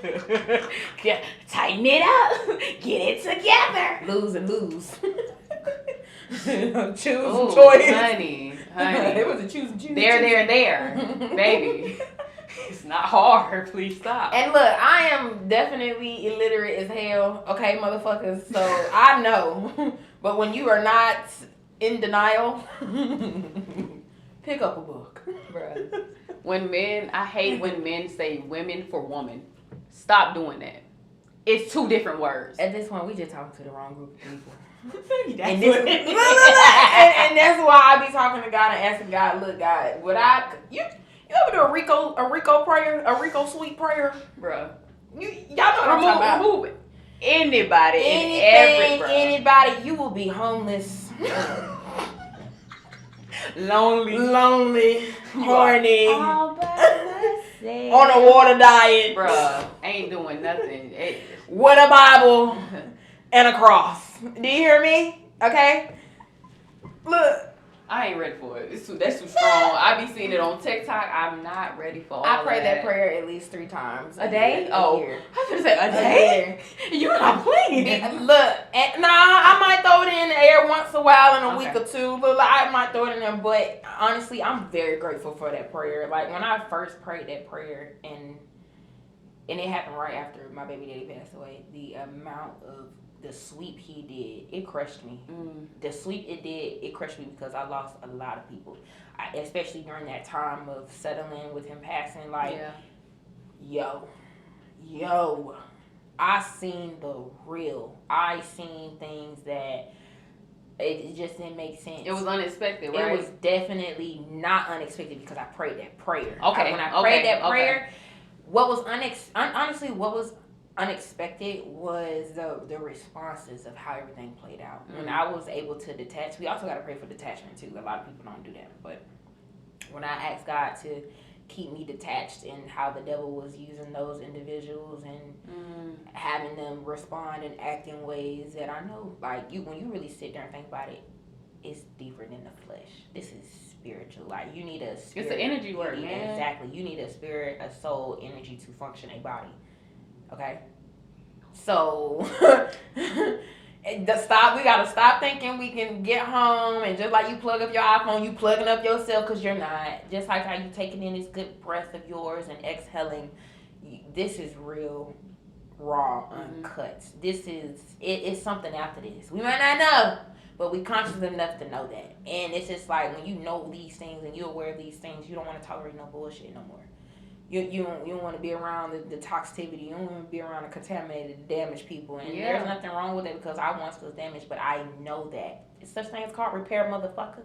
tighten it up, get it together. Lose and lose. Choose Ooh, and choice. honey. It was a choose and choose. There, baby. It's not hard. Please stop. And look, I am definitely illiterate as hell. Okay, motherfuckers. So I know. But when you are not in denial, pick up a book. Bruh. I hate when men say women for woman. Stop doing that. It's 2 different words. At this point, we just talking to the wrong group of people. That's And that's why I be talking to God and asking God, look, God, you ever do a Rico prayer, a Rico sweet prayer? Bruh. Y'all know what I'm talking about. Remove it. Anybody, you will be homeless, lonely, horny, All by myself. on a water diet, bruh. Ain't doing nothing. with a Bible and a cross. Do you hear me? Okay. Look, I ain't ready for it. That's too strong. I be seeing it on TikTok. I'm not ready for all I pray that. that prayer at least 3 times A day? Oh, I was gonna say a day. You're not playing. Look, I might throw it in the air once a while in a Okay. week or 2. Look, I might throw it in there, but honestly, I'm very grateful for that prayer. Like when I first prayed that prayer, and it happened right after my baby daddy passed away. The amount of the sweep he did, it crushed me. The sweep it crushed me because I lost a lot of people, especially during that time of settling with him passing. Like, yo, I seen the real. I seen things that it just didn't make sense. It was unexpected, right? It was definitely not unexpected because I prayed that prayer. Okay. When I prayed that prayer, what was unexpected was the responses of how everything played out. When I was able to detach, we also got to pray for detachment too. A lot of people don't do that, but when I asked God to keep me detached and how the devil was using those individuals and having them respond and act in ways that I know, like when you really sit there and think about it, it's deeper than the flesh. This is spiritual. Like you need a spirit. It's an energy work, man. Exactly. You need a spirit, a soul, energy to function a body. Okay, so we gotta stop thinking we can get home and just like you plug up your iPhone, you plugging up yourself because you're not. Just like how you taking in this good breath of yours and exhaling, this is real, raw, uncut. This is it's something after this. We might not know, but we conscious enough to know that. And it's just like when you know these things and you're aware of these things, you don't want to tolerate no bullshit no more. You don't want to be around the toxicity. You don't want to be around the contaminated, damaged people. And there's nothing wrong with it because I once was damaged, but I know that. It's such thing as called repair, motherfucker.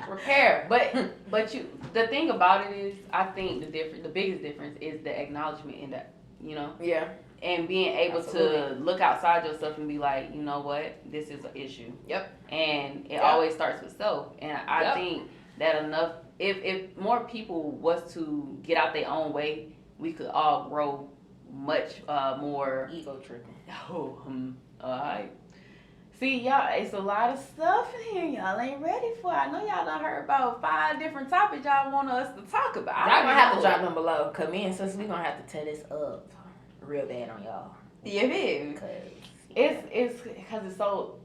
Repair. But the thing about it is, I think the biggest difference is the acknowledgement in that, Yeah. And being able to look outside yourself and be like, you know what, this is an issue. Yep. And it always starts with self. And I think that enough. If more people was to get out their own way, we could all grow much more. Ego tripping. Oh, alright. See, y'all, it's a lot of stuff in here y'all ain't ready for. I know y'all done heard about 5 different topics y'all want us to talk about. Y'all gonna have to drop them below, cause me and sis, we gonna have to tear this up real bad on y'all. Yeah, it is. It's because it's so,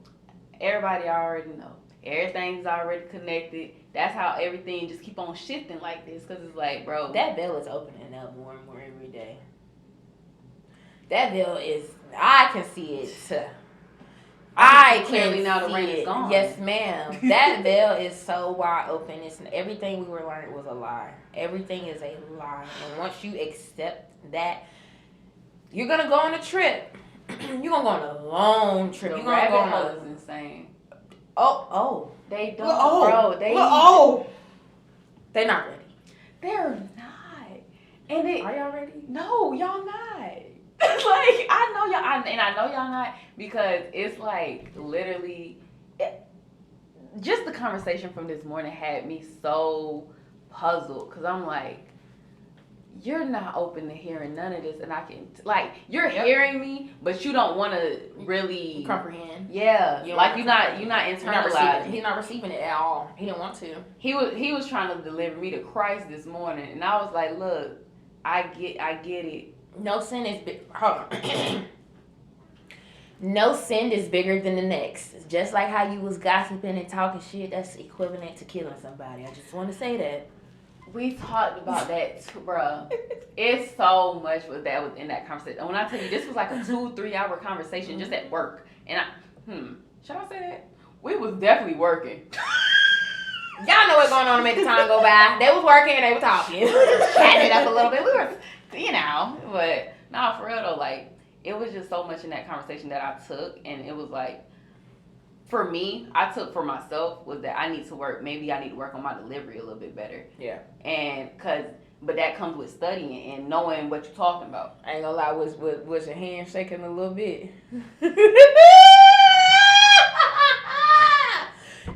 everybody already know. Everything's already connected. That's how everything just keep on shifting like this. Cause it's like, bro, That veil is opening up more and more every day. That veil is, I can see it. I clearly can now the see rain is it. gone. Yes, ma'am. That veil is so wide open. It's everything we were learning was a lie. Everything is a lie. And once you accept that, you're gonna go on a trip. You're gonna go on a long trip. the You're gonna go rabbit on hole is insane. Oh. They don't, Bro. They're not ready. They're not. And it. Are y'all ready? No, y'all not. Like I know y'all, and I know y'all not because it's like literally, just the conversation from this morning had me so puzzled because I'm like, you're not open to hearing none of this, and I can like you're hearing me, but you don't want to really comprehend. Yeah, you're not internalizing. He's not receiving it at all. He didn't want to. He was trying to deliver me to Christ this morning, and I was like, look, I get it. No sin is big. Hold on. No sin is bigger than the next. It's just like how you was gossiping and talking shit. That's equivalent to killing somebody. I just want to say that. We talked about that too, bro. It's so much that was in that conversation. And when I tell you, this was like a 2-3 hour conversation just at work. And should I say that? We was definitely working. Y'all know what's going on to make the time go by. They was working and they were talking. Chatting it up a little bit. We were, but nah, for real though, like, it was just so much in that conversation that I took, and it was like, for me, I took for myself was that I need to work. Maybe I need to work on my delivery a little bit better. Yeah. And but that comes with studying and knowing what you're talking about. I ain't gonna lie, was your hand shaking a little bit?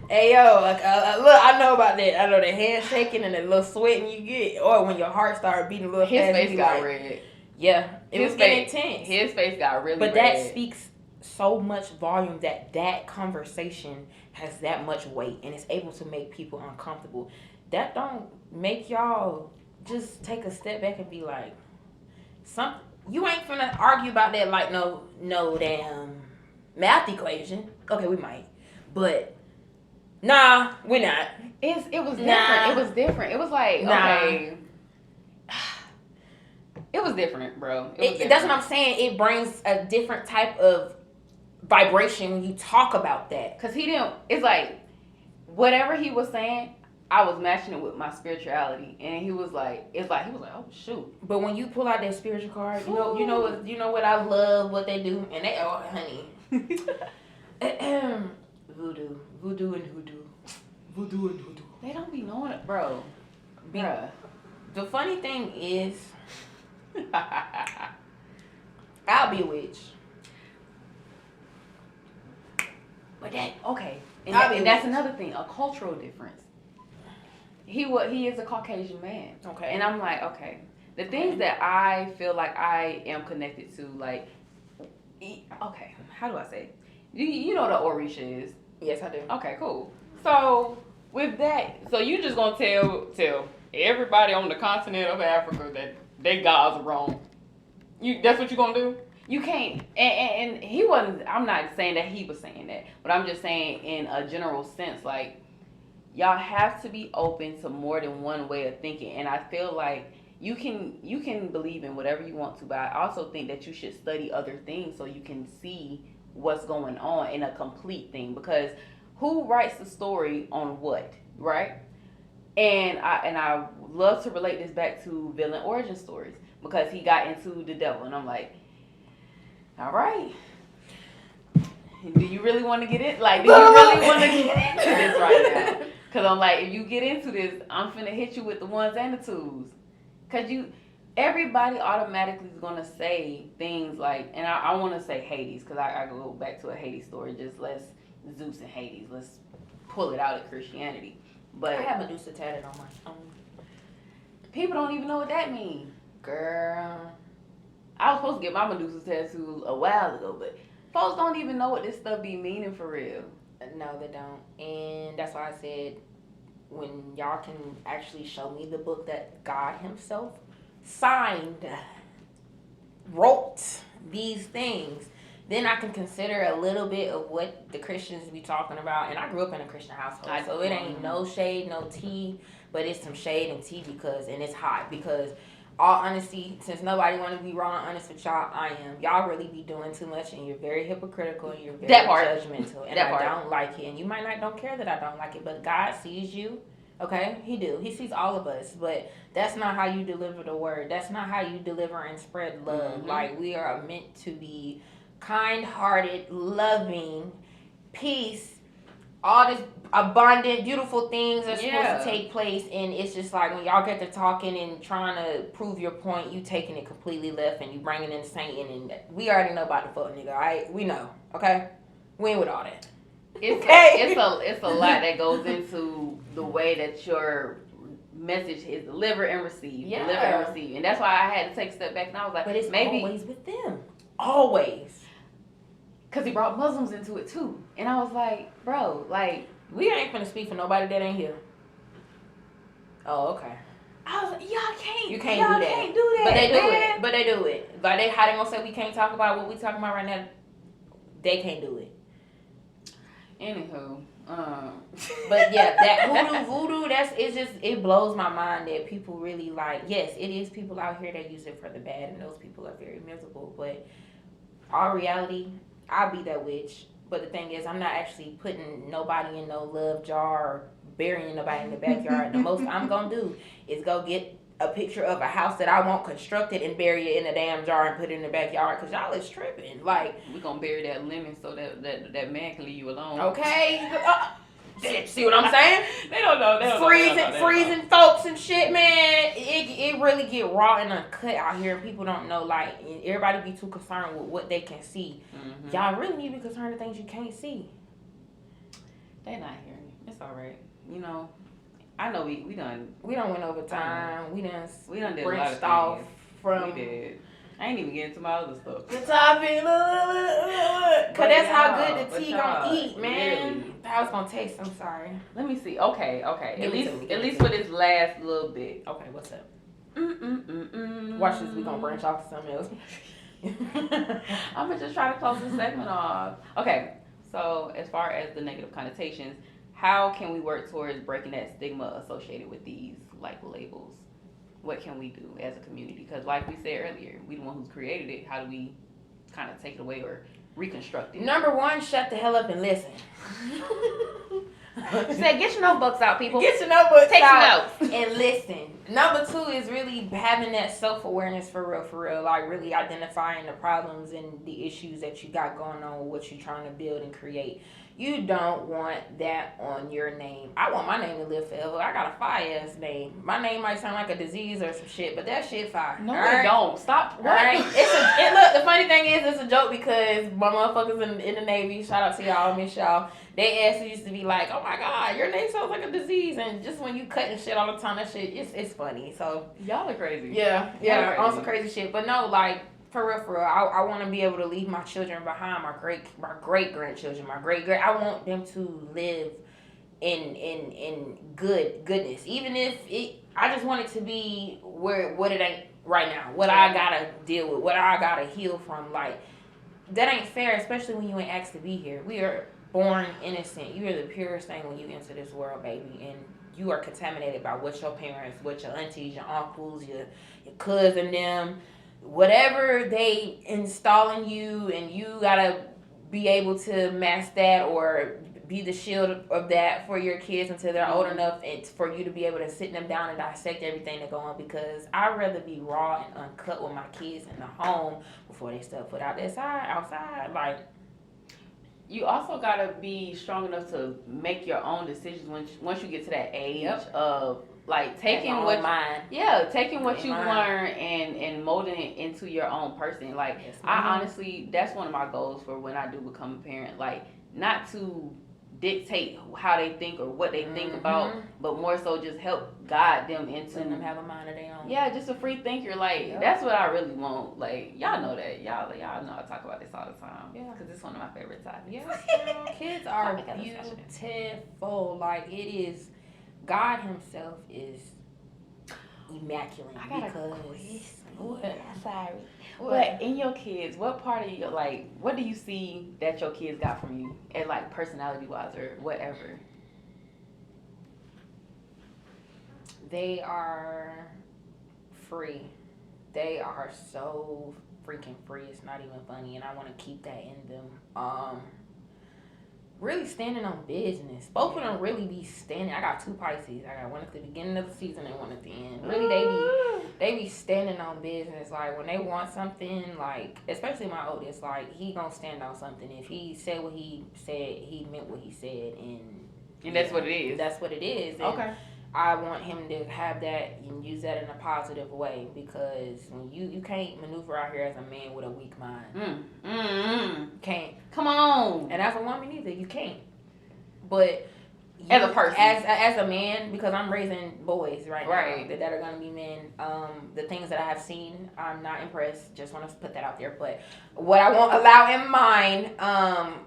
Hey yo, look, I know about that. I know the hand shaking and the little sweating you get, or when your heart started beating a little fast. His face got red. Yeah, it was getting intense. His face got really red. But that speaks so much volume that conversation has that much weight and it's able to make people uncomfortable. That don't make y'all just take a step back and be like, you ain't finna argue about that like no damn math equation. Okay, we might, but nah, we're not. It was different. It was different. It was like, okay. It was different, bro. That's what I'm saying. It brings a different type of vibration when you talk about that. Cause it's like, whatever he was saying, I was matching it with my spirituality, and he was like, oh shoot. But when you pull out that spiritual card, you know what I love, what they do, and honey, voodoo and hoodoo. They don't be knowing it, bro. Bruh. The funny thing is, I'll be a witch. But and that's another thing, a cultural difference. He is a Caucasian man. Okay. And I'm like, okay. The things that I feel like I am connected to, like, okay, how do I say it? You know what an Orisha is? Yes, I do. Okay, cool. So, with that, so you just gonna tell everybody on the continent of Africa that they gods are wrong. That's what you gonna do? You can't, and he wasn't, I'm not saying that he was saying that, but I'm just saying in a general sense, like, y'all have to be open to more than one way of thinking, and I feel like you can believe in whatever you want to, but I also think that you should study other things so you can see what's going on in a complete thing, because who writes the story on what, right? And I love to relate this back to villain origin stories, because he got into the devil, and I'm like, all right, do you really want to get in? Like, do you really want to get into this right now? Because I'm like, if you get into this, I'm finna hit you with the ones and the twos. Because everybody automatically is going to say things like, and I want to say Hades, because I go back to a Hades story, just let's Zeus and Hades, let's pull it out of Christianity. But I have Medusa tatted on my own. People don't even know what that means. Girl. I was supposed to get my Medusa tattoo a while ago, but folks don't even know what this stuff be meaning for real. No, they don't. And that's why I said, when y'all can actually show me the book that God himself signed, wrote these things, then I can consider a little bit of what the Christians be talking about. And I grew up in a Christian household, so it ain't no shade, no tea, but it's some shade and tea and it's hot because all honesty, since nobody want to be raw and honest with y'all, I am. Y'all really be doing too much, and you're very hypocritical, and you're very judgmental, and I don't like it. And you might not don't care that I don't like it, but God sees you. Okay, He do. He sees all of us, but that's not how you deliver the word. That's not how you deliver and spread love. Mm-hmm. Like, we are meant to be kind-hearted, loving, peace, all this abundant, beautiful things are supposed to take place, and it's just like when y'all get to talking and trying to prove your point, you taking it completely left, and you bringing in Satan, and we already know about the fuck nigga, alright? We know, okay? We ain't with all that. It's a lot that goes into the way that your message is delivered and received. Yeah. Delivered and received. And that's why I had to take a step back, and I was like, but it's maybe always with them. Always. Because he brought Muslims into it too. And I was like, bro, like, we ain't finna speak for nobody that ain't here. Oh, okay. I was like, y'all can't do that. But they do it. But they do it. Like, how they gonna say we can't talk about what we talking about right now? They can't do it. Anywho, but yeah, that voodoo, it blows my mind that people really like. Yes, it is people out here that use it for the bad, and those people are very miserable. But all reality, I'll be that witch. But the thing is, I'm not actually putting nobody in no love jar or burying nobody in the backyard. The most I'm gonna do is go get a picture of a house that I want constructed and bury it in a damn jar and put it in the backyard, because y'all is tripping. Like, we're gonna bury that lemon so that man can leave you alone. Okay. See what I'm saying? They don't know. Freezing folks and shit, man. It really get raw and uncut out here. People don't know. Like, everybody be too concerned with what they can see. Mm-hmm. Y'all really need to be concerned with things you can't see. They not hearing you. It's all right. You know, I know we done went over time. We done did a lot of off things. From. We did. I ain't even getting into my other stuff. The topic, cause that's how good the tea gonna eat, man. Really. I was gonna taste. I'm sorry. Let me see. Okay. At least for this last little bit. Okay, what's up? Watch this. We gonna branch off to something else. I'm gonna just try to close this segment off. Okay. So as far as the negative connotations, how can we work towards breaking that stigma associated with these like labels? What can we do as a community? Because like we said earlier, we the one who's created it. How do we kind of take it away or reconstruct it? Number one, shut the hell up and listen. Say, get your notebooks out, people. Get your notebooks out. Take some notes. And listen. Number two is really having that self-awareness for real. Like, really identifying the problems and the issues that you got going on with what you're trying to build and create. You don't want that on your name. I want my name to live forever. I got a fire-ass name. My name might sound like a disease or some shit, but that shit fire. No, it don't. Stop. All right? Look, the funny thing is, it's a joke because my motherfuckers in the Navy, shout out to y'all, miss y'all, they ass used to be like, oh my God, your name sounds like a disease. And just when you cutting shit all the time, that shit, it's funny. So y'all are crazy. Yeah, on some crazy shit. But no, like, for real, I want to be able to leave my children behind, my great grandchildren, I want them to live in goodness. Even if I just want it to be what it ain't right now. What I gotta deal with, what I gotta heal from. Like, that ain't fair, especially when you ain't asked to be here. We are born innocent. You are the purest thing when you enter this world, baby, and you are contaminated by what your parents, what your aunties, your uncles, your cousin, them. Whatever they install in you, and you gotta be able to match that or be the shield of that for your kids until they're old enough, and for you to be able to sit them down and dissect everything that go on. Because I'd rather be raw and uncut with my kids in the home before they step foot outside. Like, you also gotta be strong enough to make your own decisions once you get to that age of like taking what you learn and molding it into your own person. Like, I honestly, that's one of my goals for when I do become a parent. Like, not to dictate how they think or what they think about, but more so just help guide them into letting them have a mind of their own. Yeah, just a free thinker. Like, that's what I really want. Like, y'all know that. Y'all know I talk about this all the time. Yeah, because it's one of my favorite topics. Yeah, kids are beautiful. Like, it is. God himself is immaculate. I got because a question. what? Sorry. What? But in your kids, what part of your, like, what do you see that your kids got from you? And, like, personality-wise or whatever? They are free. They are so freaking free. It's not even funny, and I want to keep that in them. Really standing on business. Both of them really be standing. I got 2 Pisces. I got one at the beginning of the season and one at the end. Really, they be standing on business. Like when they want something, like especially my oldest, like he gonna stand on something. If he said what he said, he meant what he said, and that's what it is. That's what it is. And okay. I want him to have that and use that in a positive way, because when you can't maneuver out here as a man with a weak mind. Can't. Come on. And as a woman either, you can't. But you, as a person, as a man, because I'm raising boys right now that are gonna be men. The things that I have seen, I'm not impressed. Just want to put that out there. But what I won't allow in mine, I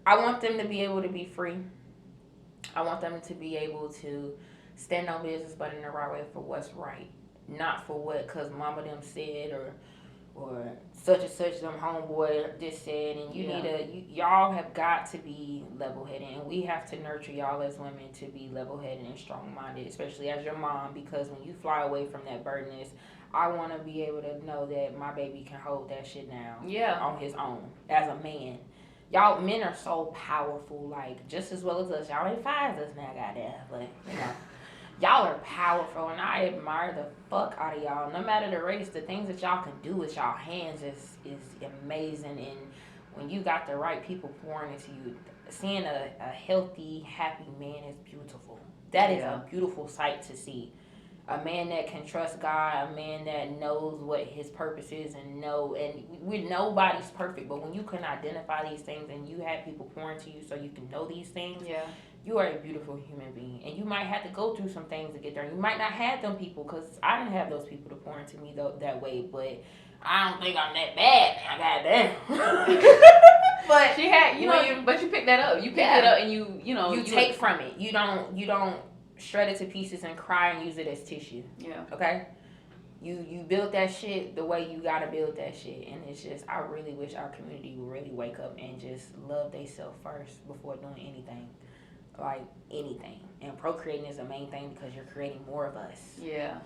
want them to be able to be free. I want them to be able to stand on business, but in the right way for what's right, not for what because mama them said or such and such them homeboy just said. And you need to, y'all have got to be level-headed, and we have to nurture y'all as women to be level-headed and strong-minded, especially as your mom, because when you fly away from that burdenness, I want to be able to know that my baby can hold that shit down on his own as a man. Y'all men are so powerful, like just as well as us. Y'all ain't fine as us now, goddamn, but you know, y'all are powerful, and I admire the fuck out of y'all. No matter the race, the things that y'all can do with y'all hands is amazing. And when you got the right people pouring into you, seeing a healthy, happy man is beautiful. That is a beautiful sight to see. A man that can trust God, a man that knows what his purpose is, and nobody's perfect, but when you can identify these things and you have people pouring to you so you can know these things, you are a beautiful human being. And you might have to go through some things to get there. You might not have them people, because I didn't have those people to pour into me that way, but I don't think I'm that bad now, goddamn. But she had, but you picked that up. You picked it up, and you take from it. You don't shred it to pieces and cry and use it as tissue. Yeah. Okay? You build that shit the way you gotta build that shit. And it's just, I really wish our community would really wake up and just love themselves first before doing anything. Like anything. And procreating is the main thing, because you're creating more of us. Yeah.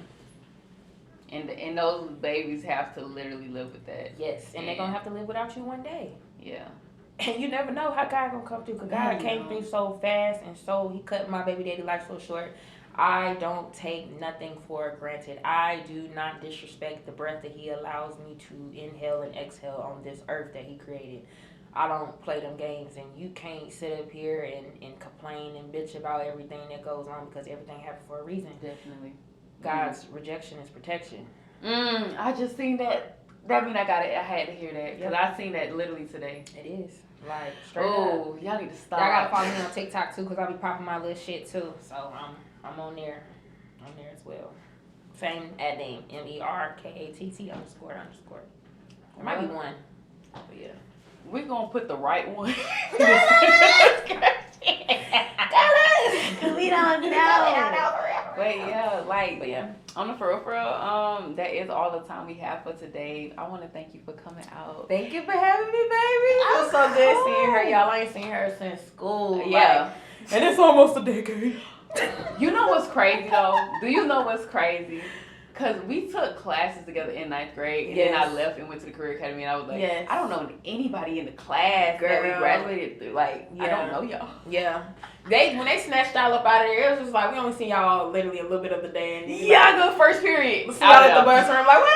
And those babies have to literally live with that. Yes. And they're gonna have to live without you one day. Yeah. And you never know how God gonna come through, because God came through so fast, and so he cut my baby daddy life so short. I don't take nothing for granted. I do not disrespect the breath that he allows me to inhale and exhale on this earth that he created. I don't play them games, and you can't sit up here and complain and bitch about everything that goes on, because everything happened for a reason. Definitely. God's rejection is protection. I just seen that. That mean I had to hear that, because I seen that literally today. It is. Like, straight up. Y'all need to stop. Y'all gotta follow me on TikTok too, because I'll be popping my little shit too. So I'm on there. On there as well. Same ad name. MERKATT __. There might be one. But yeah. We're gonna put the right one. Because we don't know. But yeah, on the for real, that is all the time we have for today. I want to thank you for coming out. Thank you for having me, baby. It was so good seeing her. Y'all ain't seen her since school. Yeah. And it's almost a decade. You know what's crazy, though? Do you know what's crazy? Because we took classes together in 9th grade, and then I left and went to the Career Academy, and I was like, I don't know anybody in the class that we graduated through. Like, I don't know y'all. Yeah. When they snatched y'all up out of there, it was just like, we only seen y'all literally a little bit of the day. And yeah, like, the first period. See y'all at the bus room, like, what up,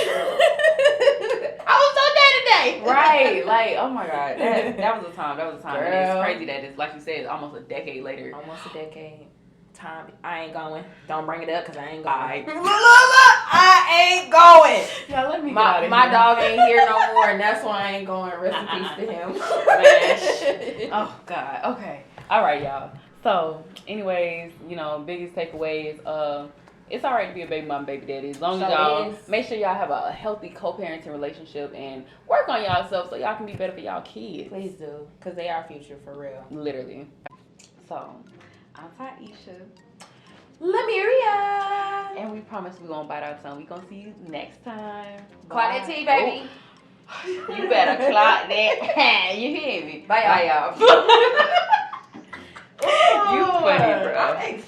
nigga? I was so dead today. Right. Like, oh my God. That was a time. Girl. And it's crazy that it's, like you said, it's almost a decade later. Almost a decade. Time. I ain't going. Don't bring it up, because I ain't going. I ain't going. Yeah, let me get out of my here. dog ain't here no more, and that's why I ain't going. Rest in peace to him. Oh God. Okay. All right, y'all. So, anyways, biggest takeaway is it's all right to be a baby mom, baby daddy, as long as y'all make sure y'all have a healthy co-parenting relationship and work on y'allself so y'all can be better for y'all kids. Please do, because they are future for real. Literally. So, I'm Taisha. Lemuria. And we promise we're gonna bite our tongue. We're gonna see you next time. Clock that tea, baby. You better clock that. You hear me? Bye, y'all. You funny, bro. I'm